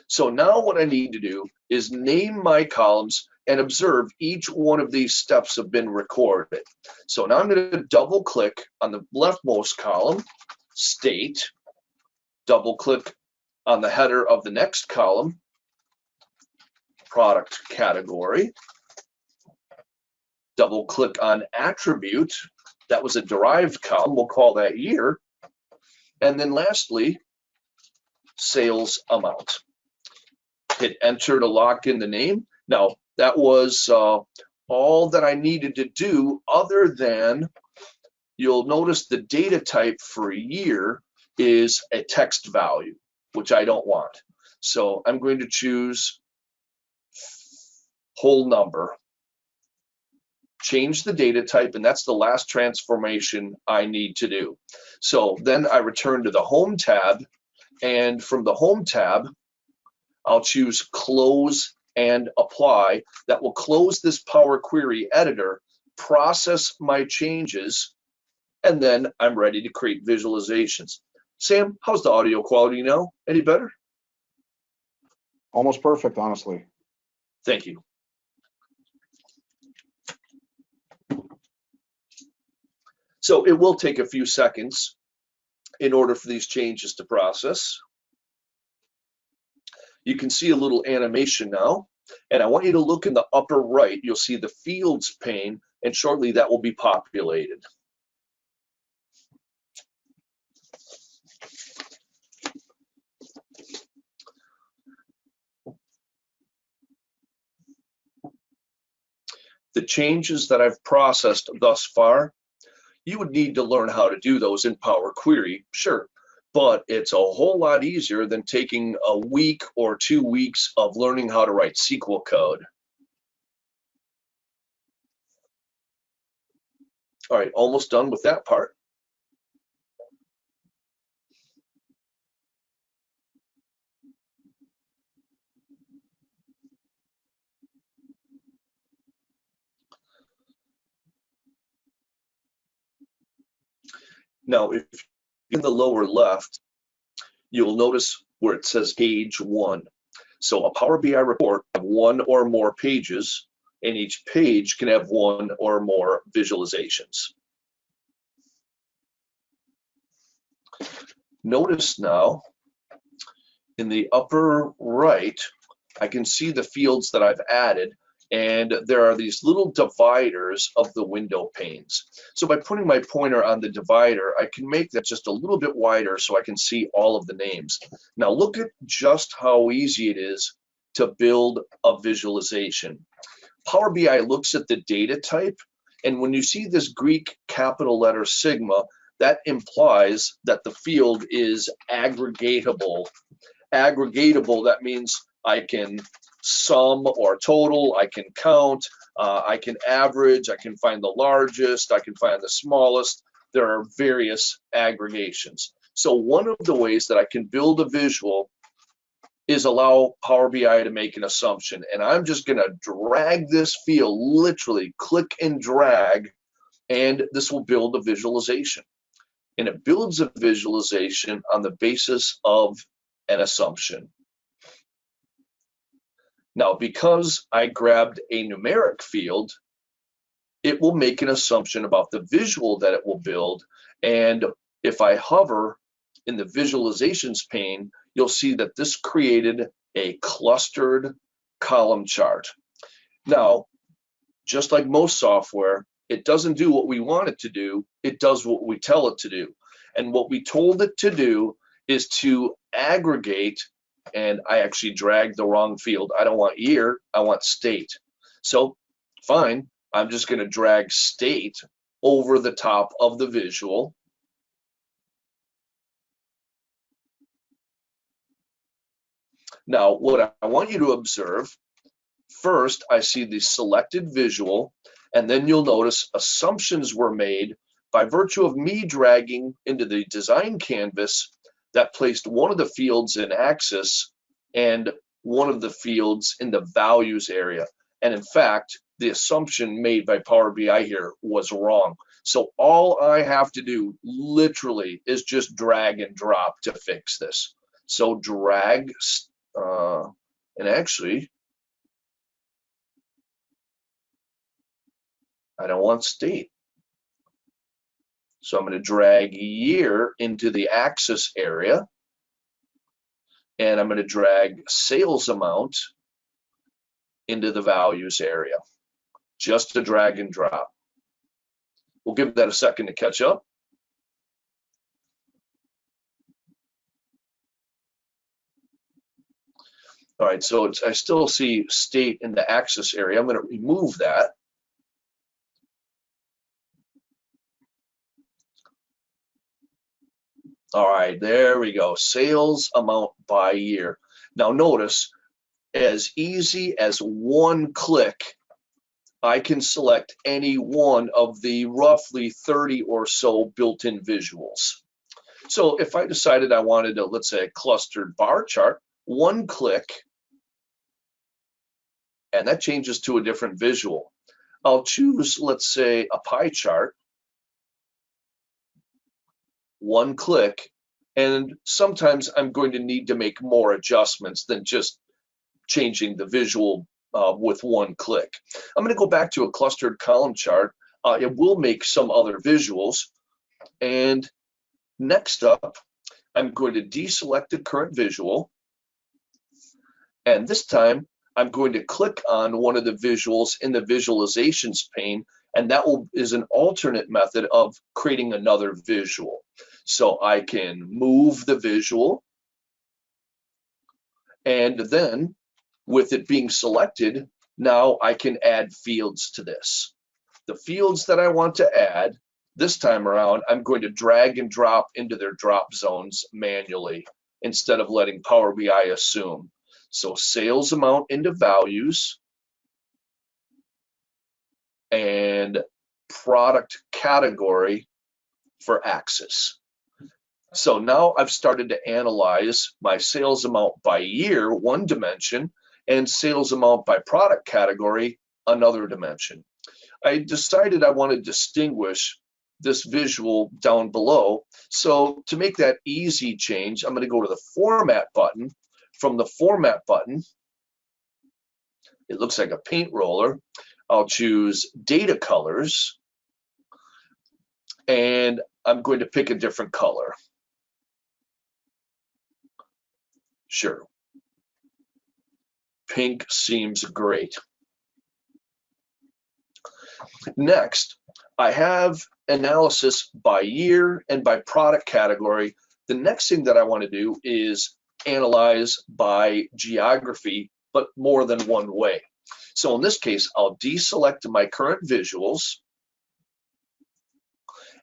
So now what I need to do is name my columns and observe each one of these steps have been recorded. So now I'm going to double click on the leftmost column, state, double click on the header of the next column, product category, double click on attribute, that was a derived column, we'll call that year, and then lastly, sales amount. Hit enter to lock in the name. Now, that was all that I needed to do, other than you'll notice the data type for a year is a text value, which I don't want. So I'm going to choose whole number, change the data type, and that's the last transformation I need to do. So then I return to the Home tab, and from the Home tab, I'll choose Close and Apply. That will close this Power Query editor, process my changes, and then I'm ready to create visualizations. Sam, how's the audio quality now? Any better? Almost perfect, honestly. Thank you. So it will take a few seconds in order for these changes to process. You can see a little animation now, and I want you to look in the upper right. You'll see the Fields pane, and shortly that will be populated. The changes that I've processed thus far, you would need to learn how to do those in Power Query, sure, but it's a whole lot easier than taking a week or 2 weeks of learning how to write SQL code. All right, almost done with that part. Now, if in the lower left, you'll notice where it says page 1. So a Power BI report can have 1 or more pages, and each page can have 1 or more visualizations. Notice now, in the upper right, I can see the fields that I've added, and there are these little dividers of the window panes. So by putting my pointer on the divider, I can make that just a little bit wider so I can see all of the names. Now look at just how easy it is to build a visualization. Power BI looks at the data type, and when you see this Greek capital letter sigma, that implies that the field is aggregatable. Aggregatable, that means I can sum or total, I can count, I can average, I can find the largest, I can find the smallest. There are various aggregations. So one of the ways that I can build a visual is allow Power BI to make an assumption. And I'm just going to drag this field, literally click and drag, and this will build a visualization. And it builds a visualization on the basis of an assumption. Now, because I grabbed a numeric field, it will make an assumption about the visual that it will build. And if I hover in the visualizations pane, you'll see that this created a clustered column chart. Now, just like most software, it doesn't do what we want it to do, it does what we tell it to do. And what we told it to do is to aggregate, and I actually dragged the wrong field. I don't want year, I want state. So fine, I'm just going to drag state over the top of the visual. Now, what I want you to observe, first, I see the selected visual, and then you'll notice assumptions were made by virtue of me dragging into the design canvas that placed one of the fields in axis and one of the fields in the values area. And in fact, the assumption made by Power BI here was wrong. So all I have to do literally is just drag and drop to fix this. So drag, and actually, I don't want state. So I'm going to drag year into the axis area, and I'm going to drag sales amount into the values area, just to drag and drop. We'll give that a second to catch up. All right, so I still see state in the axis area. I'm going to remove that. All right, there we go. Sales amount by year. Now notice, as easy as one click, I can select any one of the roughly 30 or so built-in visuals. So if I decided I wanted a, let's say, a clustered bar chart, one click, and that changes to a different visual. I'll choose, let's say, a pie chart. One click, and sometimes I'm going to need to make more adjustments than just changing the visual with one click. I'm going to go back to a clustered column chart. It will make some other visuals, and next up, I'm going to deselect the current visual, and this time I'm going to click on one of the visuals in the visualizations pane, and that is an alternate method of creating another visual. So I can move the visual, and then with it being selected, Now I can add fields to this. The fields that I want to add, this time around, I'm going to drag and drop into their drop zones manually instead of letting Power BI assume. So sales amount into values and product category for axis. So now I've started to analyze my sales amount by year, one dimension, and sales amount by product category, another dimension. I decided I want to distinguish this visual down below. So to make that easy change, I'm going to go to the Format button. From the Format button, it looks like a paint roller. I'll choose Data Colors, and I'm going to pick a different color. Sure. Pink seems great. Next, I have analysis by year and by product category. The next thing that I want to do is analyze by geography, but more than one way. So in this case, I'll deselect my current visuals.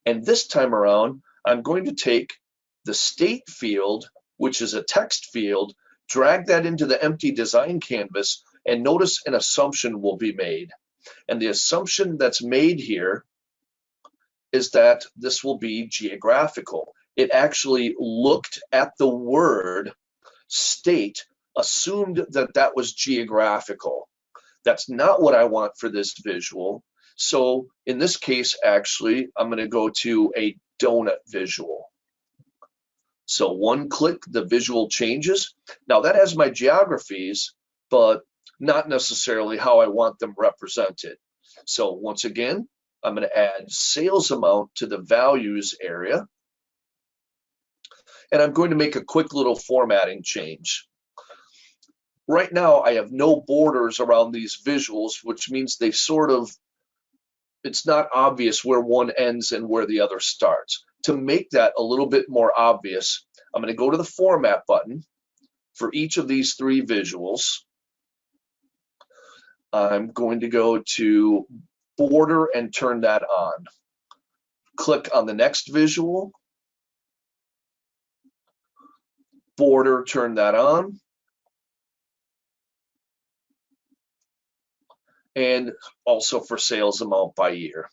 And this time around, I'm going to take the state field, which is a text field, drag that into the empty design canvas, and notice an assumption will be made. And the assumption that's made here is that this will be geographical. It actually looked at the word state, assumed that that was geographical. That's not what I want for this visual. So in this case, actually, I'm going to go to a donut visual. So one click, the visual changes. Now that has my geographies, but not necessarily how I want them represented. So once again, I'm going to add sales amount to the values area. And I'm going to make a quick little formatting change. Right now, I have no borders around these visuals, which means they it's not obvious where one ends and where the other starts. To make that a little bit more obvious, I'm going to go to the Format button for each of these three visuals. I'm going to go to border and turn that on. Click on the next visual, border, turn that on, and also for sales amount by year,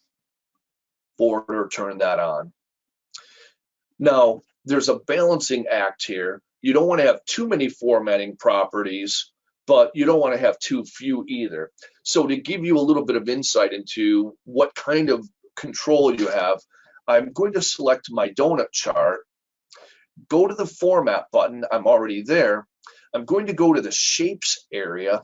border, turn that on. Now, there's a balancing act here. You don't want to have too many formatting properties, but you don't want to have too few either. So to give you a little bit of insight into what kind of control you have, I'm going to select my donut chart, go to the Format button, I'm already there. I'm going to go to the Shapes area,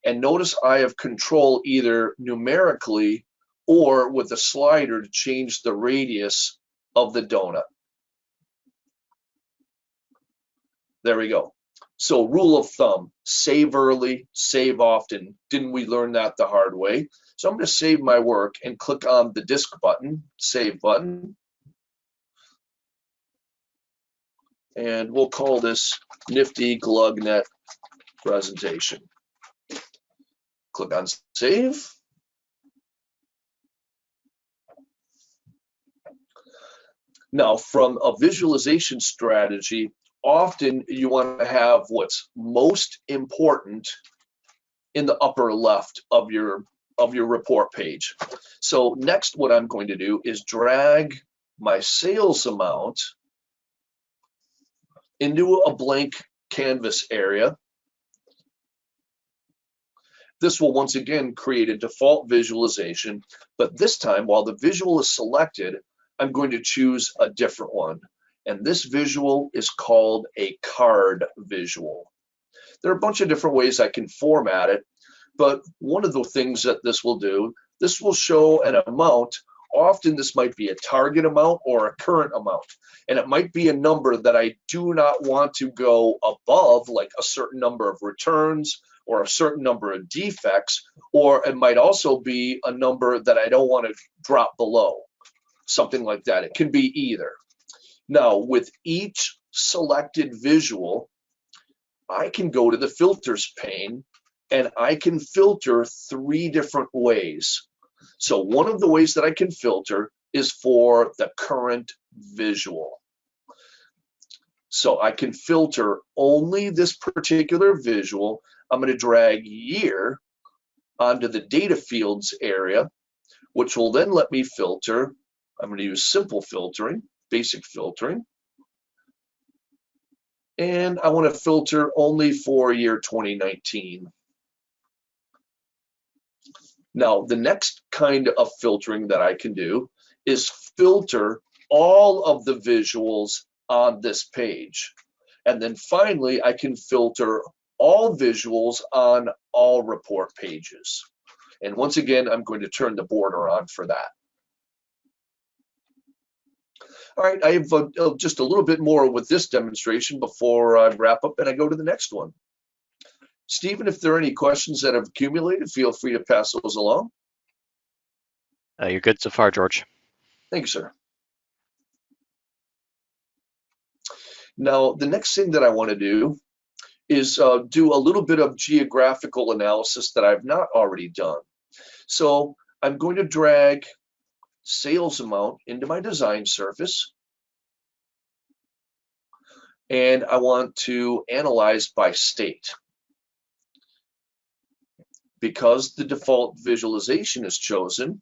and notice I have control either numerically or with a slider to change the radius of the donut. There we go. So rule of thumb, save early, save often. Didn't we learn that the hard way? So I'm going to save my work and click on the disk button, save button. And we'll call this Nifty GlugNet presentation. Click on save. Now, from a visualization strategy, often you want to have what's most important in the upper left of your report page. So next, what I'm going to do is drag my sales amount into a blank canvas area. This will once again create a default visualization, but this time, while the visual is selected, I'm going to choose a different one. And this visual is called a card visual. There are a bunch of different ways I can format it, but one of the things that this will do, this will show an amount. Often this might be a target amount or a current amount, and it might be a number that I do not want to go above, like a certain number of returns or a certain number of defects, or it might also be a number that I don't want to drop below, something like that. It can be either. Now, with each selected visual, I can go to the filters pane and I can filter 3 different ways. So one of the ways that I can filter is for the current visual. So I can filter only this particular visual. I'm going to drag year onto the data fields area, which will then let me filter. I'm going to use simple filtering, basic filtering. And I want to filter only for year 2019. Now, the next kind of filtering that I can do is filter all of the visuals on this page. And then finally, I can filter all visuals on all report pages. And once again, I'm going to turn the border on for that. All right, I have just a little bit more with this demonstration before I wrap up and I go to the next one. Stephen, if there are any questions that have accumulated, feel free to pass those along. You're good so far, George. Thank you, sir. Now, the next thing that I want to do is do a little bit of geographical analysis that I've not already done. So I'm going to drag sales amount into my design surface, and I want to analyze by state. Because the default visualization is chosen,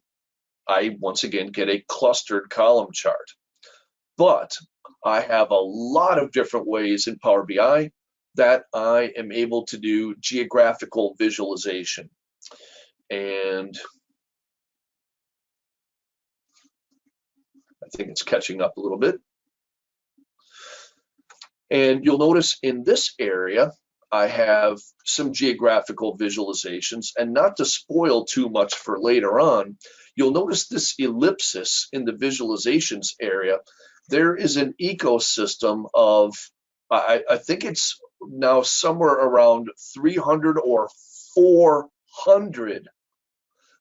I once again get a clustered column chart. But I have a lot of different ways in Power BI that I am able to do geographical visualization. And I think it's catching up a little bit. And you'll notice in this area, I have some geographical visualizations, and not to spoil too much for later on, you'll notice this ellipsis in the visualizations area. There is an ecosystem of, I think it's now somewhere around 300 or 400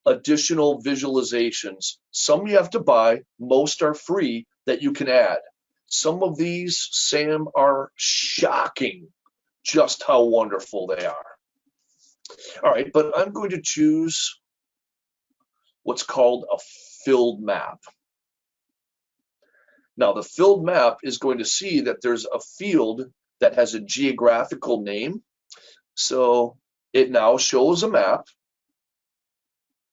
additional visualizations. Some you have to buy, most are free that you can add. Some of these, Sam, are shocking just how wonderful they are. All right, but I'm going to choose what's called a filled map. Now, the filled map is going to see that there's a field that has a geographical name. So it now shows a map.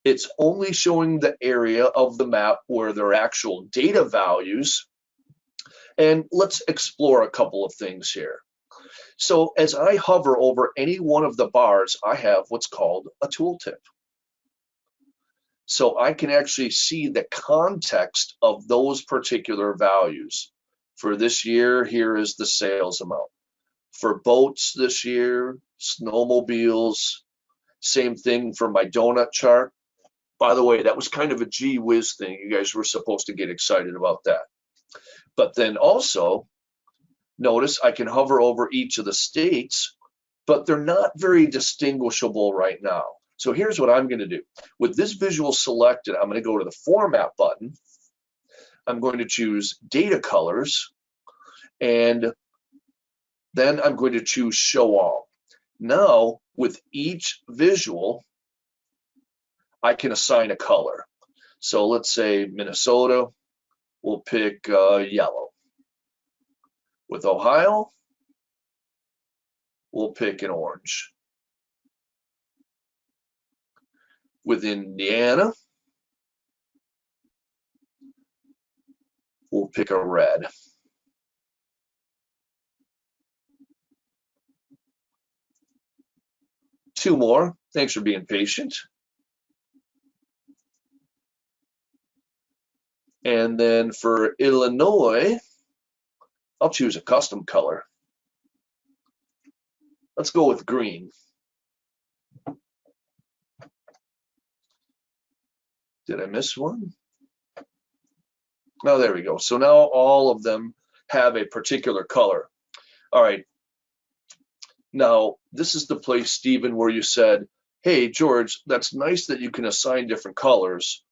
It's only showing the area of the map where there are actual data values. And let's explore a couple of things here. So as I hover over any one of the bars, I have what's called a tooltip. So I can actually see the context of those particular values. For this year, here is the sales amount. For boats this year, snowmobiles, same thing for my donut chart. By the way, that was kind of a gee whiz thing. You guys were supposed to get excited about that. But then also, notice I can hover over each of the states, but they're not very distinguishable right now. So here's what I'm going to do. With this visual selected, I'm going to go to the Format button. I'm going to choose Data Colors, and then I'm going to choose Show All. Now, with each visual, I can assign a color. So let's say Minnesota, we'll pick yellow. With Ohio, we'll pick an orange. With Indiana, we'll pick a red. Two more. Thanks for being patient. And then for Illinois, I'll choose a custom color. Let's go with green. Did I miss one? Oh, there we go. So now all of them have a particular color. All right. Now, this is the place, Stephen, where you said, hey, George, that's nice that you can assign different colors,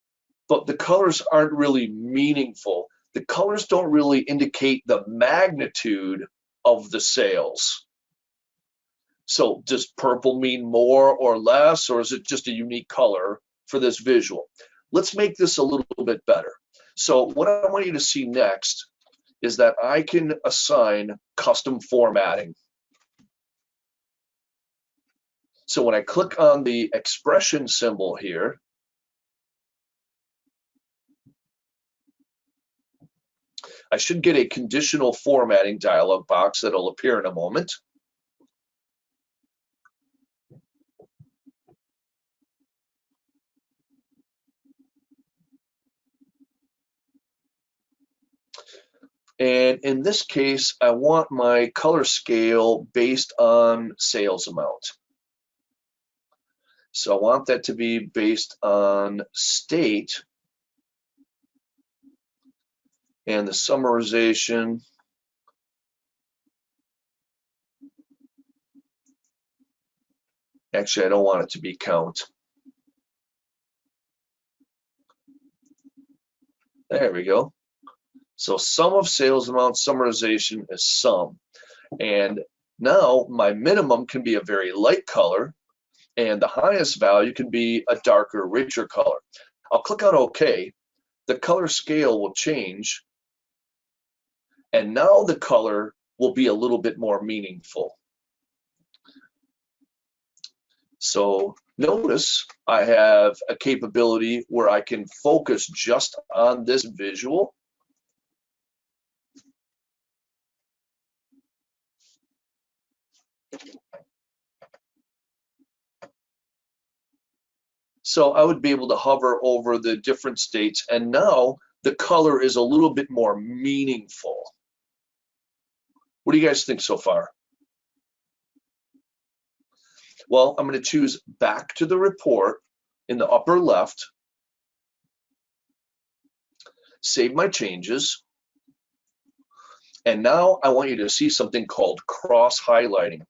but the colors aren't really meaningful. The colors don't really indicate the magnitude of the sales. So does purple mean more or less, or is it just a unique color for this visual? Let's make this a little bit better. So what I want you to see next is that I can assign custom formatting. So when I click on the expression symbol here, I should get a conditional formatting dialog box that'll appear in a moment. And in this case, I want my color scale based on sales amount. So I want that to be based on state, and the summarization actually, I don't want it to be count. There we go. So sum of sales amount, summarization is sum. And now my minimum can be a very light color, and the highest value can be a darker, richer color. I'll click on OK. The color scale will change, and now the color will be a little bit more meaningful. So notice I have a capability where I can focus just on this visual. So I would be able to hover over the different states, and now the color is a little bit more meaningful. What do you guys think so far? Well, I'm going to choose back to the report in the upper left, save my changes, and now I want you to see something called cross-highlighting.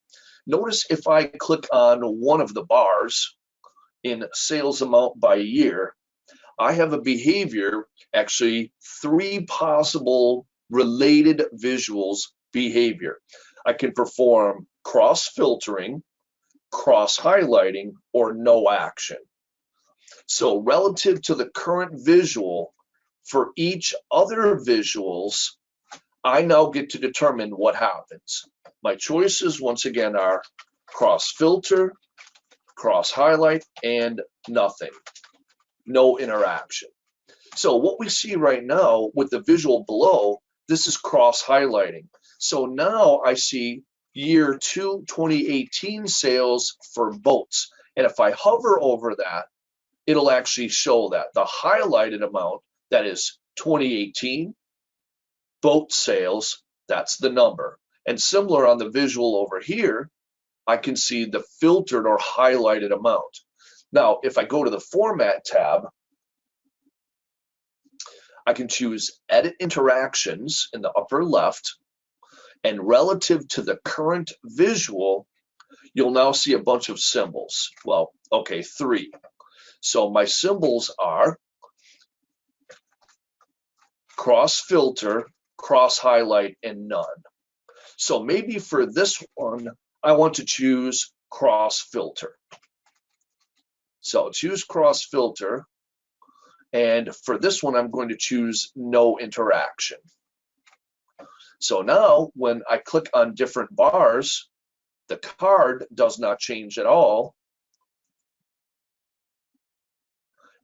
Notice if I click on one of the bars in sales amount by year, I have a behavior, actually 3 possible related visuals behavior. I can perform cross-filtering, cross-highlighting, or no action. So relative to the current visual, for each other visuals, I now get to determine what happens. My choices, once again, are cross-filter, cross-highlight, and nothing. No interaction. So what we see right now with the visual below, this is cross-highlighting. So now I see year 2, 2018 sales for boats. And if I hover over that, it'll actually show that. The highlighted amount, that is 2018, boat sales, that's the number. And similar on the visual over here, I can see the filtered or highlighted amount. Now, if I go to the Format tab, I can choose Edit Interactions in the upper left, and relative to the current visual, you'll now see a bunch of symbols. Well, okay, 3. So my symbols are cross-filter, cross-highlight, and none. So maybe for this one, I want to choose cross-filter. So choose cross-filter, and for this one, I'm going to choose no interaction. So now when I click on different bars, the card does not change at all,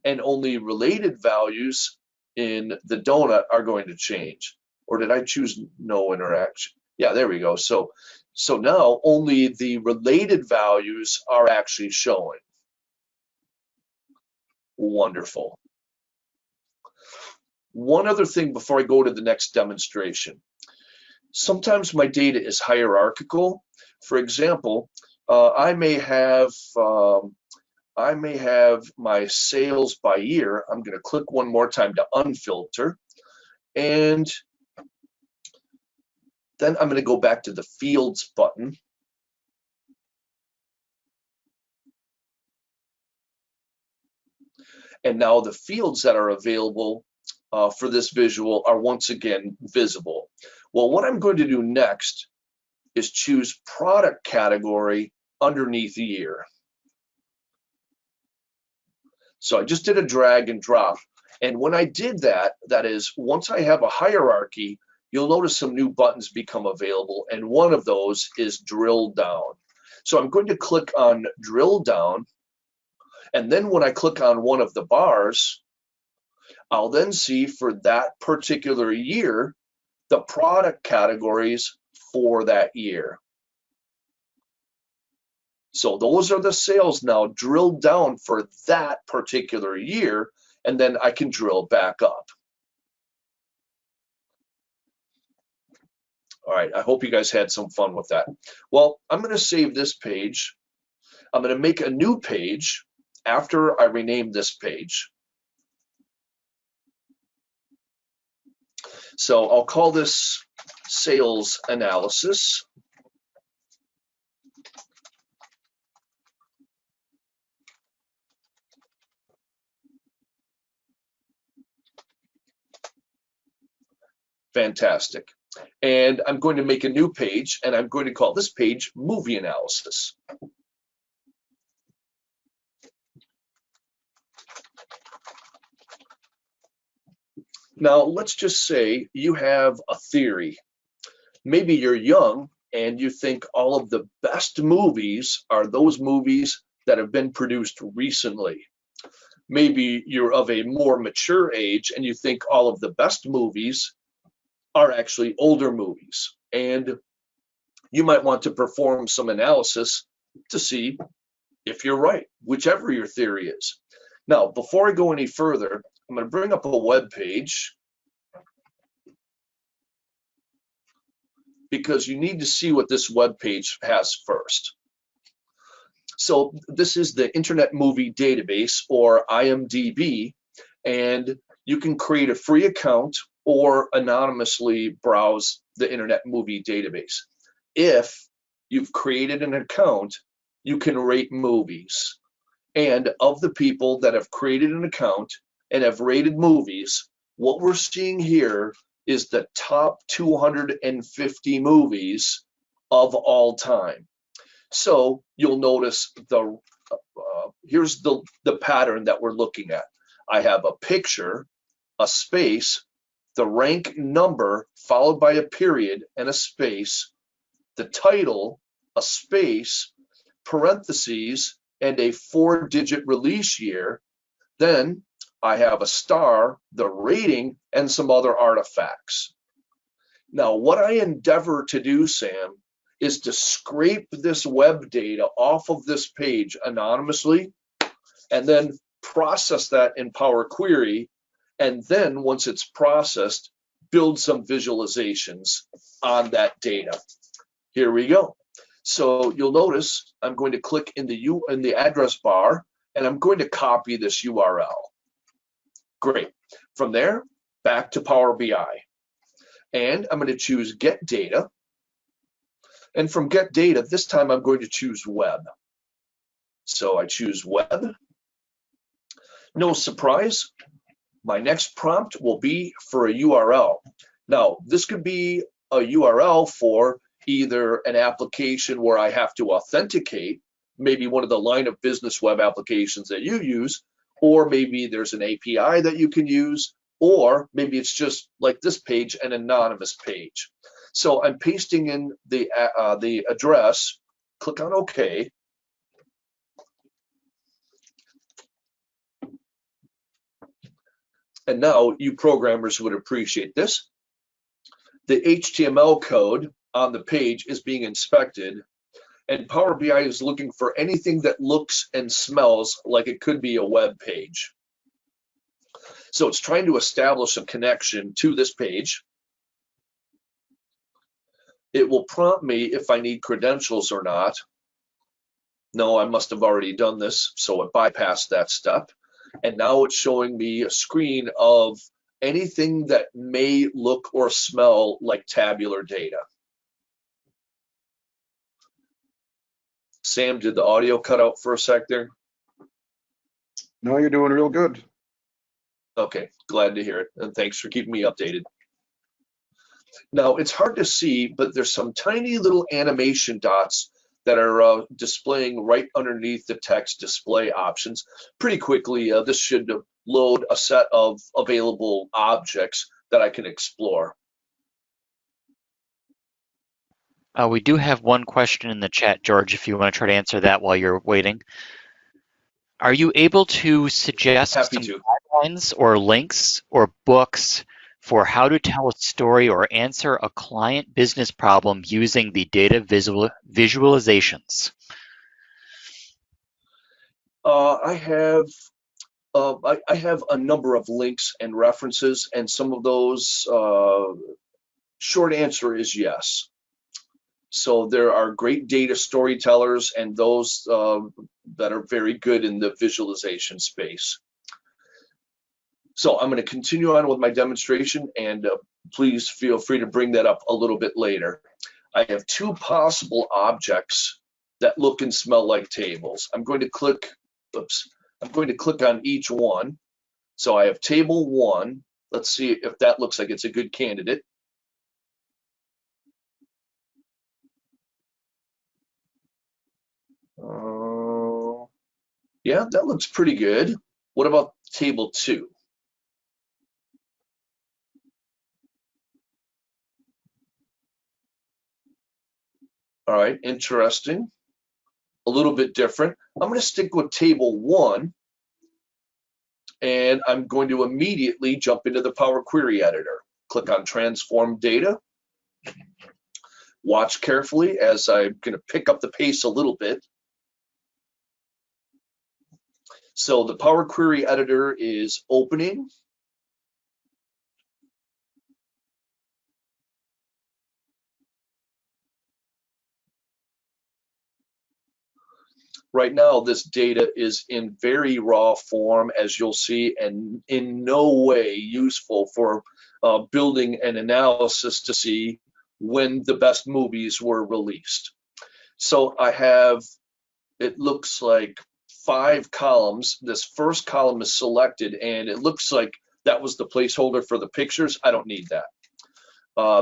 and only related values in the donut are going to change. Or did I choose no interaction? Yeah, there we go. So now only the related values are actually showing. Wonderful. One other thing before I go to the next demonstration. Sometimes my data is hierarchical. For example, I may have my sales by year. I'm going to click one more time to unfilter, and then I'm going to go back to the Fields button. And now the fields that are available for this visual are once again visible. Well, what I'm going to do next is choose product category underneath the year. So I just did a drag and drop. And when I did that, that is, once I have a hierarchy, you'll notice some new buttons become available. And one of those is drill down. So I'm going to click on drill down. And then when I click on one of the bars, I'll then see for that particular year, the product categories for that year. So those are the sales now drilled down for that particular year, and then I can drill back up. All right, I hope you guys had some fun with that. Well, I'm going to save this page. I'm going to make a new page after I rename this page. So I'll call this sales analysis. Fantastic. And I'm going to make a new page, and I'm going to call this page movie analysis. Now, let's just say you have a theory. Maybe you're young and you think all of the best movies are those movies that have been produced recently. Maybe you're of a more mature age and you think all of the best movies are actually older movies. And you might want to perform some analysis to see if you're right, whichever your theory is. Now, before I go any further, I'm going to bring up a web page because you need to see what this web page has first. So this is the Internet Movie Database, or IMDb, and you can create a free account or anonymously browse the Internet Movie Database. If you've created an account, you can rate movies. And of the people that have created an account and have rated movies, what we're seeing here is the top 250 movies of all time. So you'll notice here's the pattern that we're looking at. I have a picture, a space, the rank number followed by a period and a space, the title, a space, parentheses, and a 4-digit release year. Then I have a star, the rating, and some other artifacts. Now, what I endeavor to do, Sam, is to scrape this web data off of this page anonymously and then process that in Power Query. And then once it's processed, build some visualizations on that data. Here we go. So you'll notice I'm going to click in the address bar, and I'm going to copy this URL. Great. From there, back to Power BI. And I'm going to choose Get Data. And from Get Data, this time I'm going to choose Web. So I choose Web. No surprise, my next prompt will be for a URL. Now, this could be a URL for either an application where I have to authenticate, maybe one of the line of business web applications that you use, or maybe there's an API that you can use, or maybe it's just like this page, an anonymous page. So I'm pasting in the address, click on OK. And now you programmers would appreciate this. The HTML code on the page is being inspected, and Power BI is looking for anything that looks and smells like it could be a web page. So it's trying to establish a connection to this page. It will prompt me if I need credentials or not. No, I must have already done this, so it bypassed that step. And now it's showing me a screen of anything that may look or smell like tabular data. Sam, did the audio cut out for a sec there? No, you're doing real good. Okay, glad to hear it, and thanks for keeping me updated. Now, it's hard to see, but there's some tiny little animation dots that are displaying right underneath the text display options. Pretty quickly, this should load a set of available objects that I can explore. We do have one question in the chat, George, if you want to try to answer that while you're waiting. Are you able to suggest Happy some to. guidelines or links or books for how to tell a story or answer a client business problem using the data visualizations? I have a number of links and references, and some of those, short answer is yes. So there are great data storytellers and those that are very good in the visualization space. So I'm going to continue on with my demonstration, and please feel free to bring that up a little bit later. I have two possible objects that look and smell like tables. I'm going to click on each one. So I have table 1. Let's see if that looks like it's a good candidate. Yeah, that looks pretty good. What about table 2? All right, interesting. A little bit different. I'm going to stick with table 1, and I'm going to immediately jump into the Power Query editor. Click on Transform Data. Watch carefully as I'm going to pick up the pace a little bit. So the Power Query editor is opening. Right now, this data is in very raw form, as you'll see, and in no way useful for building an analysis to see when the best movies were released. So I have, it looks like 5 columns. This first column is selected, and it looks like that was the placeholder for the pictures. I don't need that.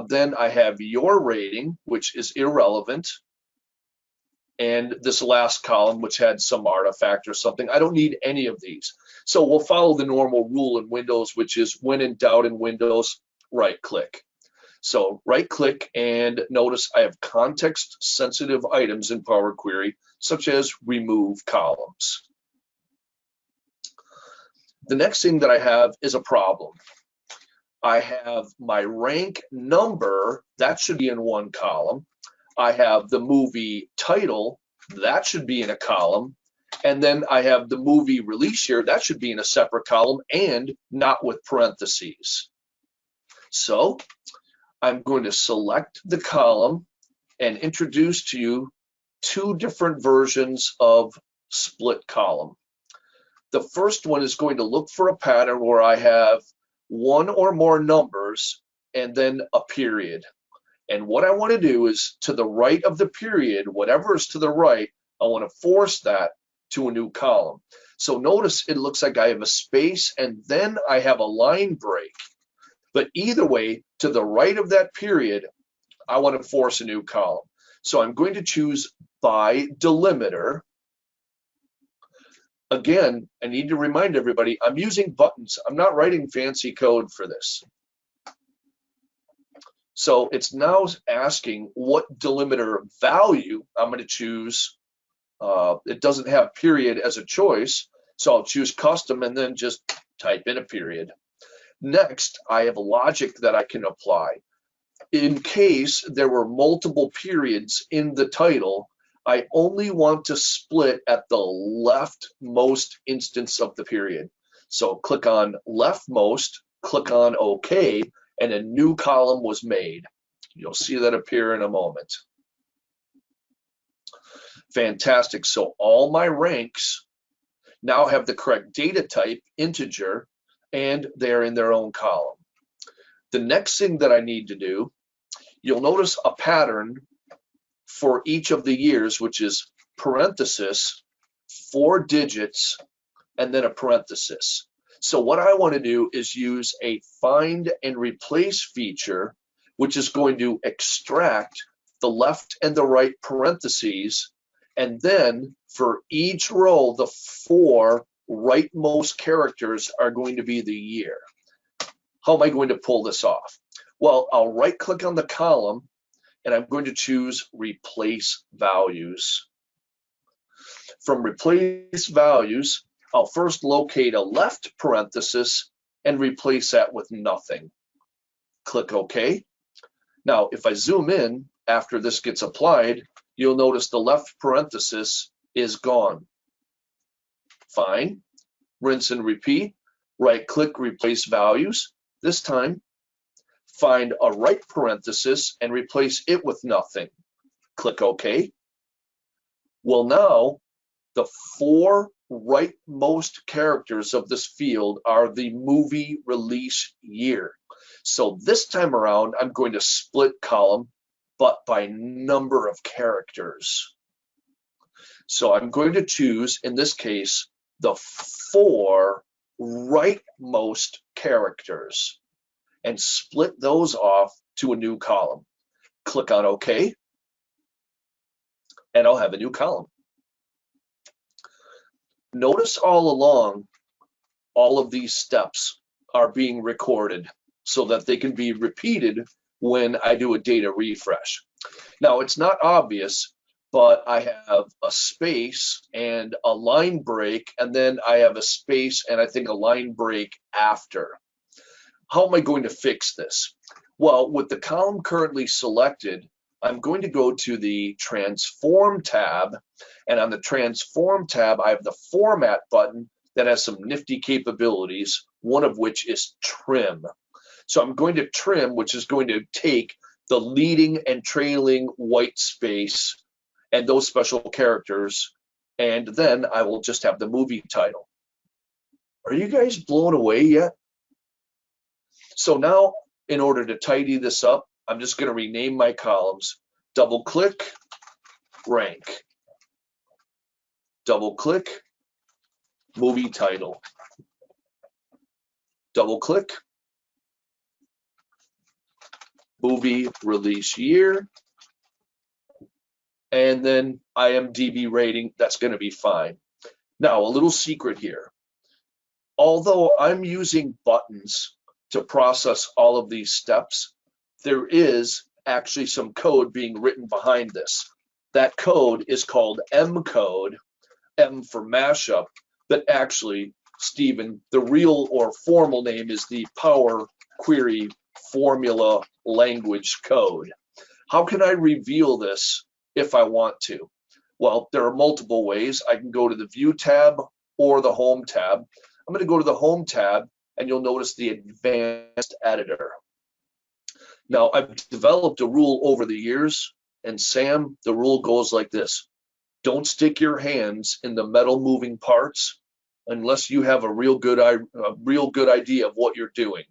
Then I have your rating, which is irrelevant, and this last column, which had some artifact or something. I don't need any of these. So we'll follow the normal rule in Windows, which is when in doubt in Windows, right-click. So right-click, and notice I have context-sensitive items in Power Query, such as remove columns. The next thing that I have is a problem. I have my rank number, that should be in one column. I have the movie title, that should be in a column. And then I have the movie release year, that should be in a separate column and not with parentheses. So I'm going to select the column and introduce to you 2 different versions of split column. The first one is going to look for a pattern where I have 1 or more numbers and then a period. And what I want to do is, to the right of the period, whatever is to the right, I want to force that to a new column. So notice it looks like I have a space and then I have a line break. But either way, to the right of that period, I want to force a new column. So I'm going to choose by delimiter. Again, I need to remind everybody, I'm using buttons. I'm not writing fancy code for this. So it's now asking what delimiter value I'm going to choose. It doesn't have period as a choice, so I'll choose custom and then just type in a period. Next, I have a logic that I can apply. In case there were multiple periods in the title, I only want to split at the leftmost instance of the period. So click on leftmost, click on OK, and a new column was made. You'll see that appear in a moment. Fantastic. So all my ranks now have the correct data type, integer, and they're in their own column. The next thing that I need to do, you'll notice a pattern for each of the years, which is parenthesis, 4 digits, and then a parenthesis. So what I want to do is use a find and replace feature, which is going to extract the left and the right parentheses And then for each row, the 4 rightmost characters are going to be the year. How am I going to pull this off? Well, I'll right click on the column and I'm going to choose replace values. From replace values, I'll first locate a left parenthesis and replace that with nothing. Click OK. Now, if I zoom in after this gets applied, you'll notice the left parenthesis is gone. Fine. Rinse and repeat. Right click, replace values. This time, find a right parenthesis and replace it with nothing. Click OK. Well, now the 4 rightmost characters of this field are the movie release year. So this time around, I'm going to split column, but by number of characters. So I'm going to choose, in this case, the 4 rightmost characters and split those off to a new column. Click on OK, and I'll have a new column. Notice all along, all of these steps are being recorded so that they can be repeated when I do a data refresh. Now, it's not obvious, but I have a space and a line break, and then I have a space and I think a line break after. How am I going to fix this? Well, with the column currently selected, I'm going to go to the Transform tab, and on the Transform tab, I have the Format button that has some nifty capabilities, one of which is Trim. So I'm going to trim, which is going to take the leading and trailing white space and those special characters, and then I will just have the movie title. Are you guys blown away yet? So now, in order to tidy this up, I'm just going to rename my columns. Double click, rank. Double click, movie title. Double click, movie release year. And then IMDb rating, that's going to be fine. Now, a little secret here. Although I'm using buttons to process all of these steps, there is actually some code being written behind this. That code is called M code, M for mashup, but actually, Stephen, the real or formal name is the Power Query Formula Language Code. How can I reveal this if I want to? Well, there are multiple ways. I can go to the View tab or the Home tab. I'm going to go to the Home tab, and you'll notice the Advanced Editor. Now, I've developed a rule over the years, and Sam, the rule goes like this. Don't stick your hands in the metal moving parts unless you have a real good idea of what you're doing.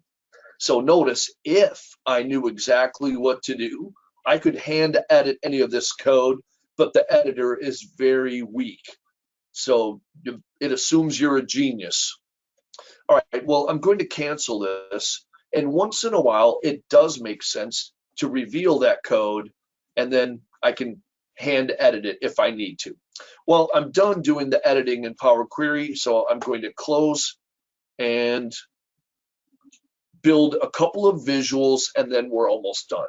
So notice, if I knew exactly what to do, I could hand edit any of this code, but the editor is very weak. So it assumes you're a genius. All right, well, I'm going to cancel this. And once in a while, it does make sense to reveal that code, and then I can hand edit it if I need to. Well, I'm done doing the editing in Power Query, so I'm going to close and build a couple of visuals, and then we're almost done.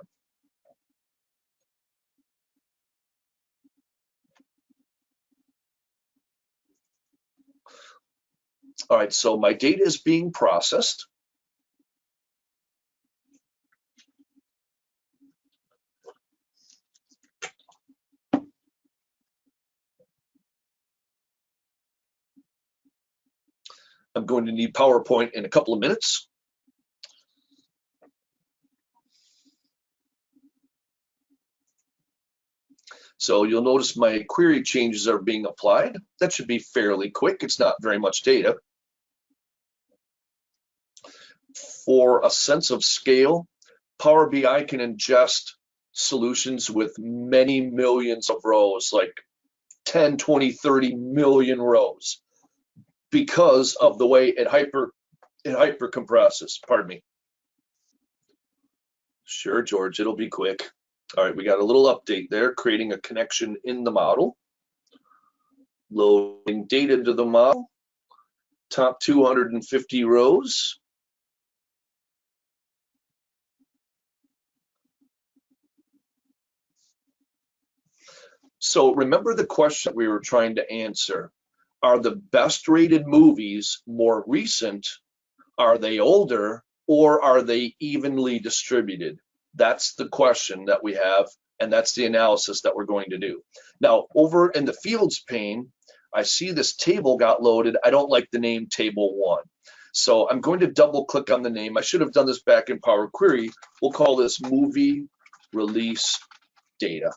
All right, so my data is being processed. I'm going to need PowerPoint in a couple of minutes. So you'll notice my query changes are being applied. That should be fairly quick. It's not very much data. For a sense of scale, Power BI can ingest solutions with many millions of rows, like 10, 20, 30 million rows, because of the way it hyper compresses. Pardon me. Sure, George, it'll be quick. All right, we got a little update there, creating a connection in the model. Loading data to the model. Top 250 rows. So remember the question we were trying to answer. Are the best rated movies more recent? Are they older? Or are they evenly distributed? That's the question that we have, and that's the analysis that we're going to do. Now, over in the fields pane, I see this table got loaded. I don't like the name table 1. So I'm going to double click on the name. I should have done this back in Power Query. We'll call this movie release data.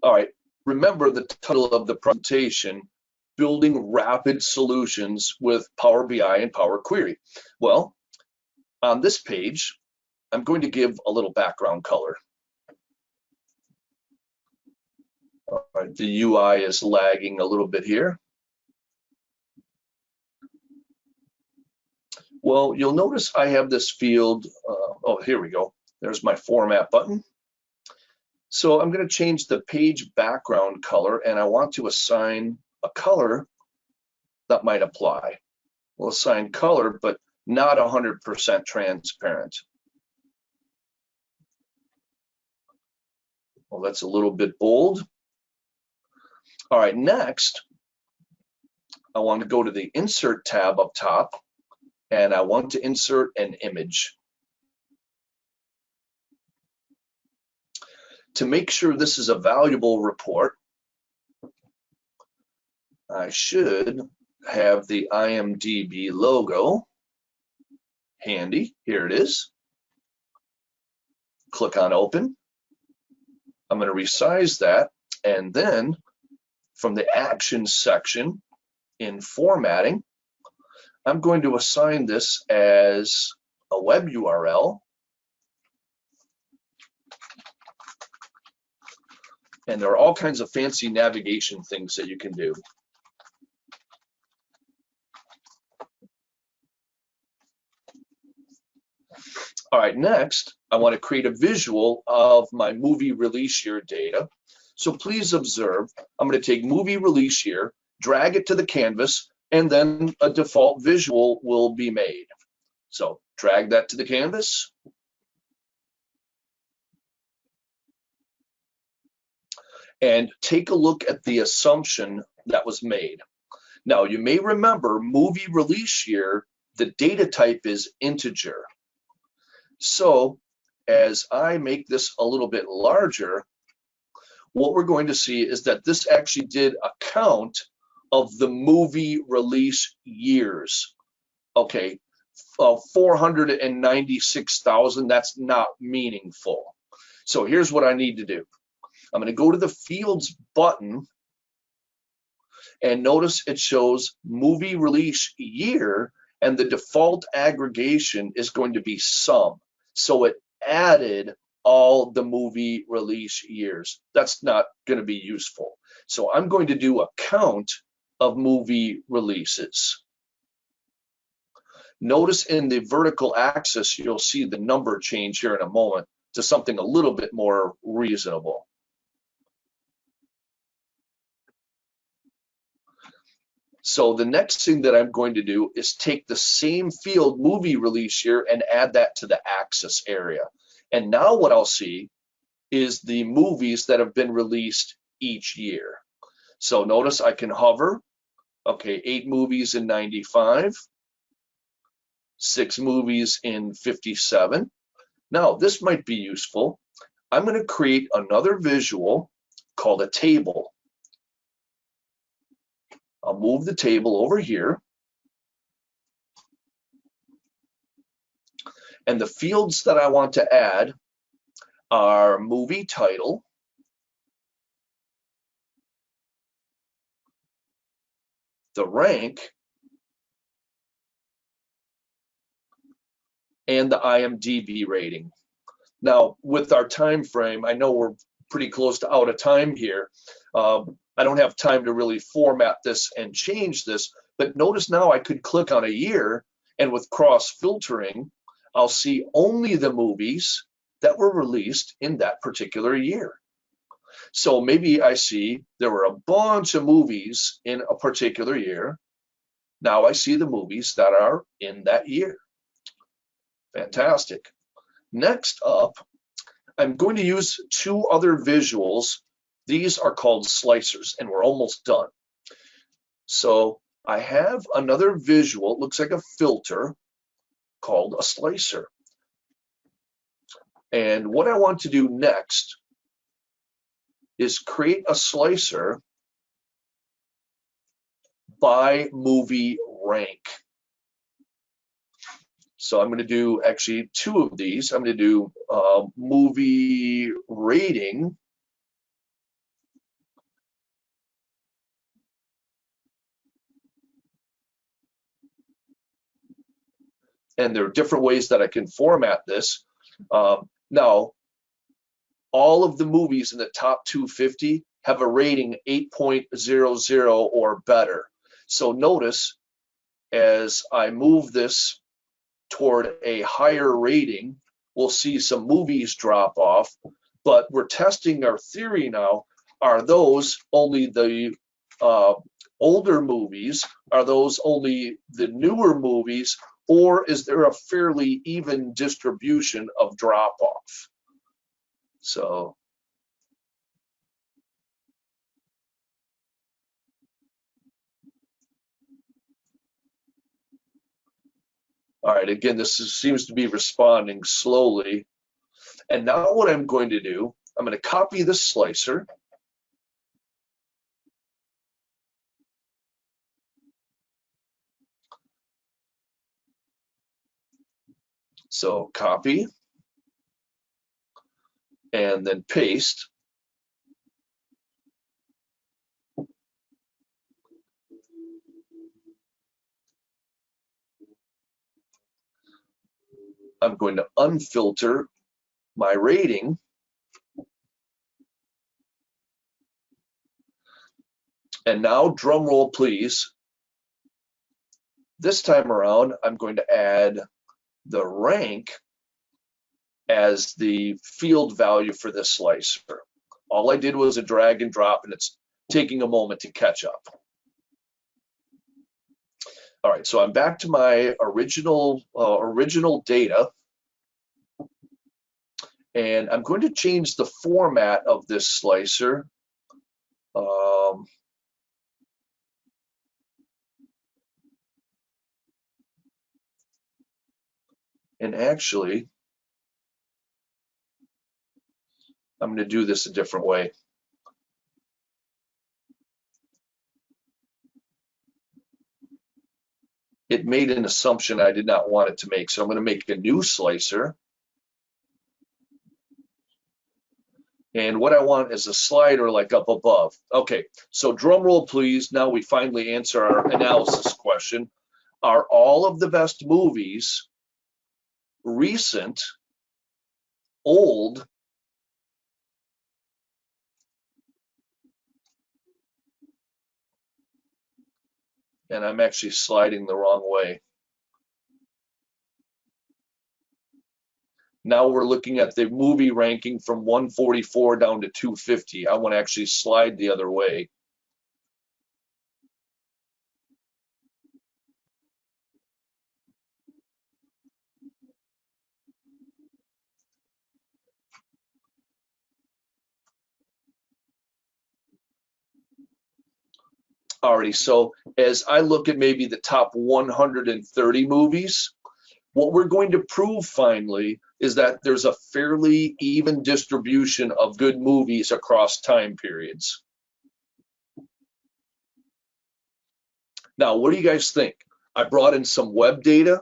All right, remember the title of the presentation, Building Rapid Solutions with Power BI and Power Query. Well, on this page, I'm going to give a little background color. All right, the UI is lagging a little bit here. Well, you'll notice I have this field. Oh, here we go. There's my format button. So I'm going to change the page background color, and I want to assign a color that might apply. We'll assign color, but not 100% transparent. Well, that's a little bit bold. All right, next, I want to go to the Insert tab up top, and I want to insert an image. To make sure this is a valuable report, I should have the IMDb logo handy. Here it is. Click on Open. I'm going to resize that, and then from the Actions section in Formatting, I'm going to assign this as a web URL. And there are all kinds of fancy navigation things that you can do. All right, next, I want to create a visual of my movie release year data. So please observe, I'm going to take movie release year, drag it to the canvas, and then a default visual will be made. So drag that to the canvas. And take a look at the assumption that was made. Now, you may remember movie release year, the data type is integer. So as I make this a little bit larger, what we're going to see is that this actually did a count of the movie release years. Okay, 496,000, that's not meaningful. So here's what I need to do. I'm going to go to the Fields button, and notice it shows movie release year, and the default aggregation is going to be sum. So it added all the movie release years. That's not going to be useful. So I'm going to do a count of movie releases. Notice in the vertical axis, you'll see the number change here in a moment to something a little bit more reasonable. So the next thing that I'm going to do is take the same field, movie release year, and add that to the axis area. And now what I'll see is the movies that have been released each year. So notice I can hover. Okay, 8 movies in 95, 6 movies in 57. Now this might be useful. I'm going to create another visual called a table. I'll move the table over here. And the fields that I want to add are movie title, the rank, and the IMDb rating. Now, with our time frame, I know we're pretty close to out of time here. I don't have time to really format this and change this, but notice now I could click on a year, and with cross filtering, I'll see only the movies that were released in that particular year. So maybe I see there were a bunch of movies in a particular year. Now I see the movies that are in that year. Fantastic. Next up, I'm going to use two other visuals. These are called slicers, and we're almost done. So I have another visual, it looks like a filter, called a slicer. And what I want to do next is create a slicer by movie rank. So I'm going to do actually two of these. I'm going to do movie rating and there are different ways that I can format this. Now, all of the movies in the top 250 have a rating 8.00 or better. So notice as I move this toward a higher rating, we'll see some movies drop off, but we're testing our theory now. Are those only the older movies? Are those only the newer movies? Or is there a fairly even distribution of drop off? So all right, again, seems to be responding slowly. And now what I'm going to do, I'm going to copy this slicer. So copy and then paste. I'm going to unfilter my rating. And now, drum roll, please. This time around, I'm going to add the rank as the field value for this slicer. All I did was a drag and drop, and it's taking a moment to catch up. All right, so I'm back to my original data, and I'm going to change the format of this slicer. And actually, I'm going to do this a different way. It made an assumption I did not want it to make, so I'm going to make a new slicer. And what I want is a slider like up above. Okay, so drum roll, please. Now we finally answer our analysis question. Are all of the best movies recent, old, and I'm actually sliding the wrong way. Now we're looking at the movie ranking from 144 down to 250. I want to actually slide the other way. Alrighty, so as I look at maybe the top 130 movies, what we're going to prove finally is that there's a fairly even distribution of good movies across time periods. Now, what do you guys think? I brought in some web data,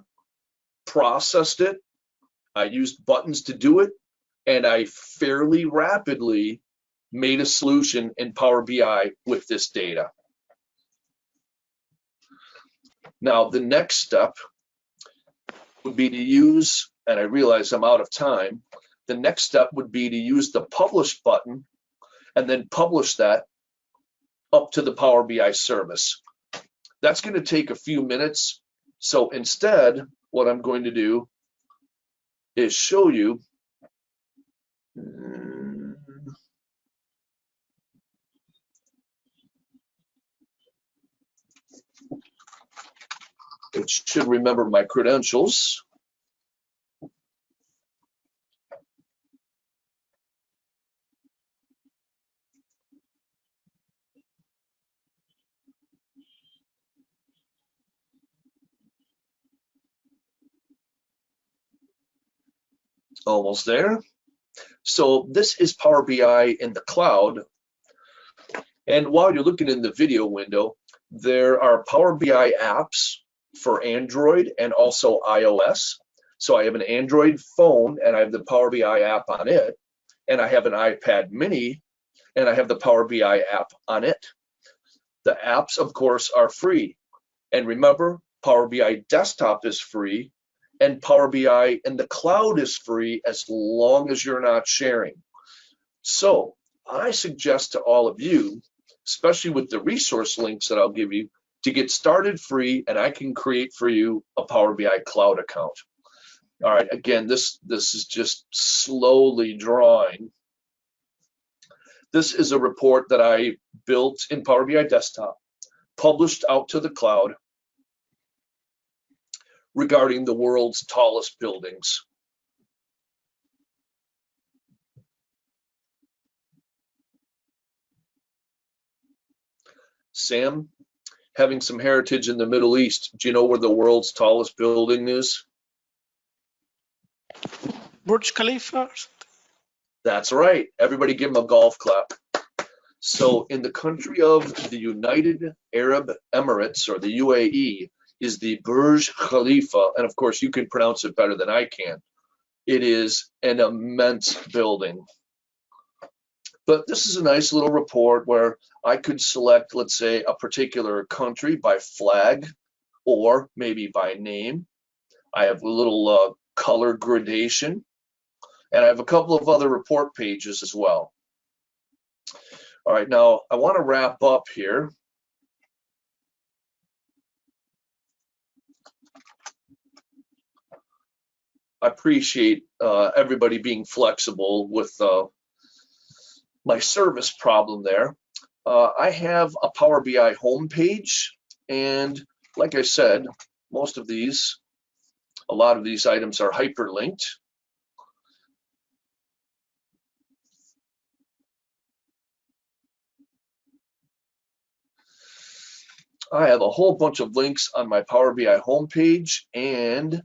processed it, I used buttons to do it, and I fairly rapidly made a solution in Power BI with this data. Now, the next step would be to use, and I realize I'm out of time, the next step would be to use the publish button and then publish that up to the Power BI service. That's going to take a few minutes. So instead, what I'm going to do is show you It should remember my credentials. Almost there. So this is Power BI in the cloud. And while you're looking in the video window, there are Power BI apps for Android and also iOS. So I have an Android phone and I have the Power BI app on it. And I have an iPad mini and I have the Power BI app on it. The apps, of course, are free. And remember, Power BI desktop is free and Power BI in the cloud is free as long as you're not sharing. So I suggest to all of you, especially with the resource links that I'll give you, to get started free, and I can create for you a Power BI cloud account. All right, again, this is just slowly drawing. This is a report that I built in Power BI desktop, published out to the cloud, regarding the world's tallest buildings. Sam, having some heritage in the Middle East, do you know where the world's tallest building is? Burj Khalifa? That's right. Everybody give him a golf clap. So in the country of the United Arab Emirates, or the UAE, is the Burj Khalifa, and of course you can pronounce it better than I can. It is an immense building. But this is a nice little report where I could select, let's say, a particular country by flag or maybe by name. I have a little color gradation, and I have a couple of other report pages as well. All right, now I want to wrap up here. I appreciate everybody being flexible with my service problem there. I have a Power BI homepage, and like I said, a lot of these items are hyperlinked. I have a whole bunch of links on my Power BI homepage, and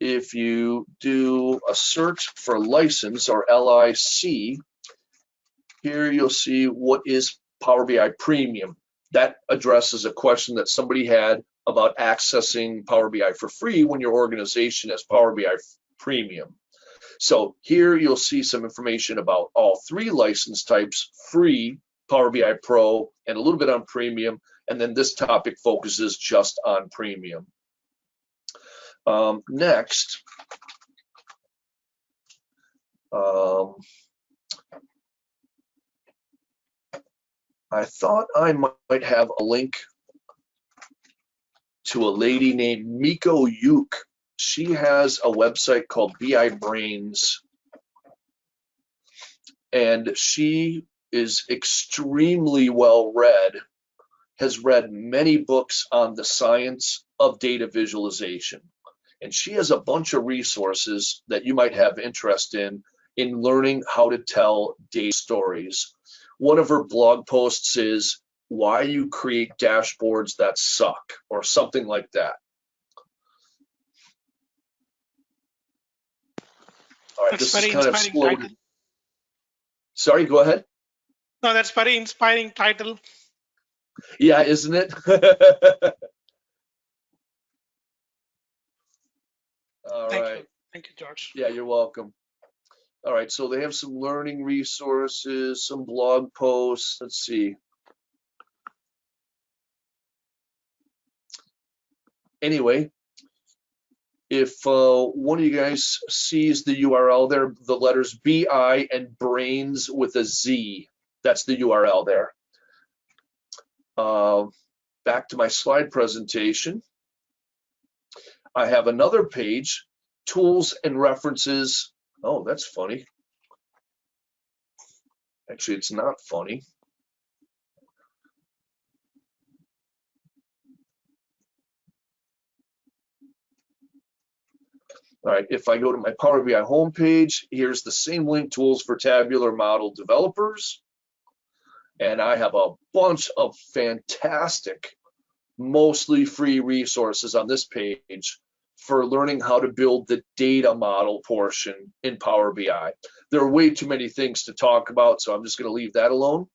if you do a search for license, or LIC, here you'll see what is Power BI Premium. That addresses a question that somebody had about accessing Power BI for free when your organization has Power BI Premium. So here you'll see some information about all three license types: free, Power BI Pro, and a little bit on Premium. And then this topic focuses just on Premium. Next, I thought I might have a link to a lady named Miko Yuk. She has a website called BI Brains, and she is extremely well read, has read many books on the science of data visualization. And she has a bunch of resources that you might have interest in learning how to tell data stories. One of her blog posts is why you create dashboards that suck, or something like that. All right, this is kind of slow. Sorry, go ahead. No, that's very inspiring title. Yeah, isn't it? All right. Thank you, George. Yeah, you're welcome. All right, so they have some learning resources, some blog posts. Let's see. Anyway, if one of you guys sees the URL there, the letters BI and brains with a Z, that's the URL there. Back to my slide presentation. I have another page, tools and references. Oh, that's funny. Actually, it's not funny. All right, if I go to my Power BI homepage, here's the same link, tools for tabular model developers. And I have a bunch of fantastic, mostly free resources on this page for learning how to build the data model portion in Power BI. There are way too many things to talk about, so I'm just going to leave that alone.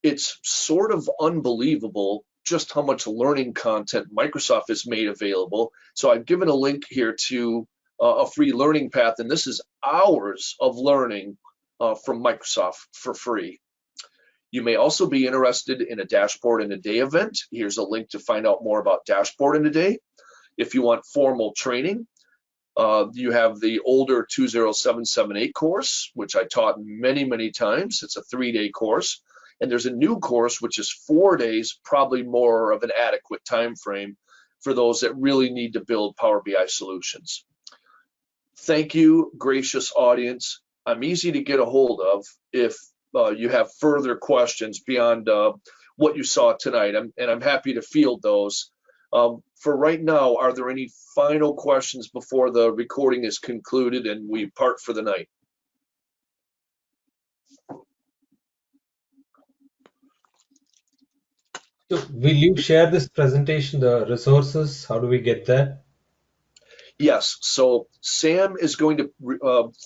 It's sort of unbelievable just how much learning content Microsoft has made available. So I've given a link here to a free learning path, and this is hours of learning from Microsoft for free. You may also be interested in a Dashboard in a Day event. Here's a link to find out more about Dashboard in a Day. If you want formal training, you have the older 20778 course, which I taught many, many times. It's a 3-day course. And there's a new course, which is 4 days, probably more of an adequate time frame for those that really need to build Power BI solutions. Thank you, gracious audience. I'm easy to get a hold of if you have further questions beyond what you saw tonight, and I'm happy to field those. For right now, are there any final questions before the recording is concluded and we part for the night? So will you share this presentation, the resources? How do we get that? Yes, so Sam is going to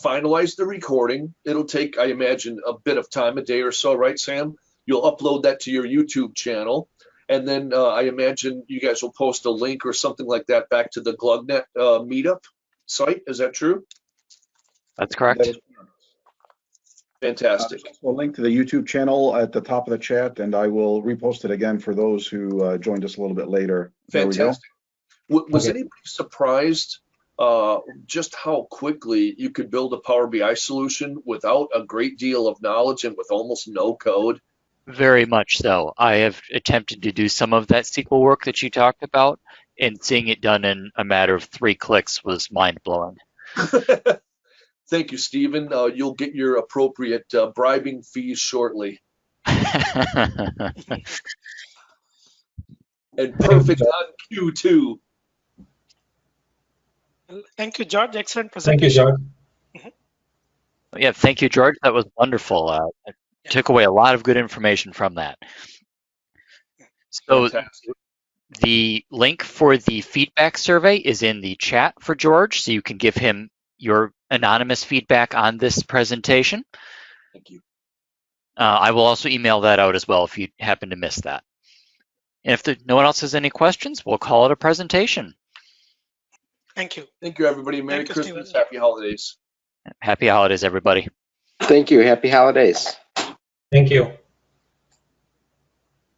finalize the recording. It'll take, I imagine, a bit of time, a day or so, right, Sam? You'll upload that to your YouTube channel. And then I imagine you guys will post a link or something like that back to the GlugNet meetup site. Is that true? That's correct. Fantastic. We'll link to the YouTube channel at the top of the chat, and I will repost it again for those who joined us a little bit later. Fantastic. Was Okay. anybody surprised just how quickly you could build a Power BI solution without a great deal of knowledge and with almost no code? Very much so. I have attempted to do some of that SQL work that you talked about, and seeing it done in a matter of 3 clicks was mind-blowing. Thank you, Stephen. You'll get your appropriate bribing fees shortly. And perfect on cue, too. Thank you, George. Excellent Thank you, presentation. George. Yeah, thank you, George. That was wonderful. I took away a lot of good information from that. So Fantastic. the link for the feedback survey is in the chat for George, so you can give him your anonymous feedback on this presentation. Thank you. I will also email that out as well if you happen to miss that. And if no one else has any questions, we'll call it a presentation. Thank you. Thank you, everybody. Merry Thank you, Christmas. Stephen. Happy holidays. Happy holidays, everybody. Thank you. Happy holidays. Thank you.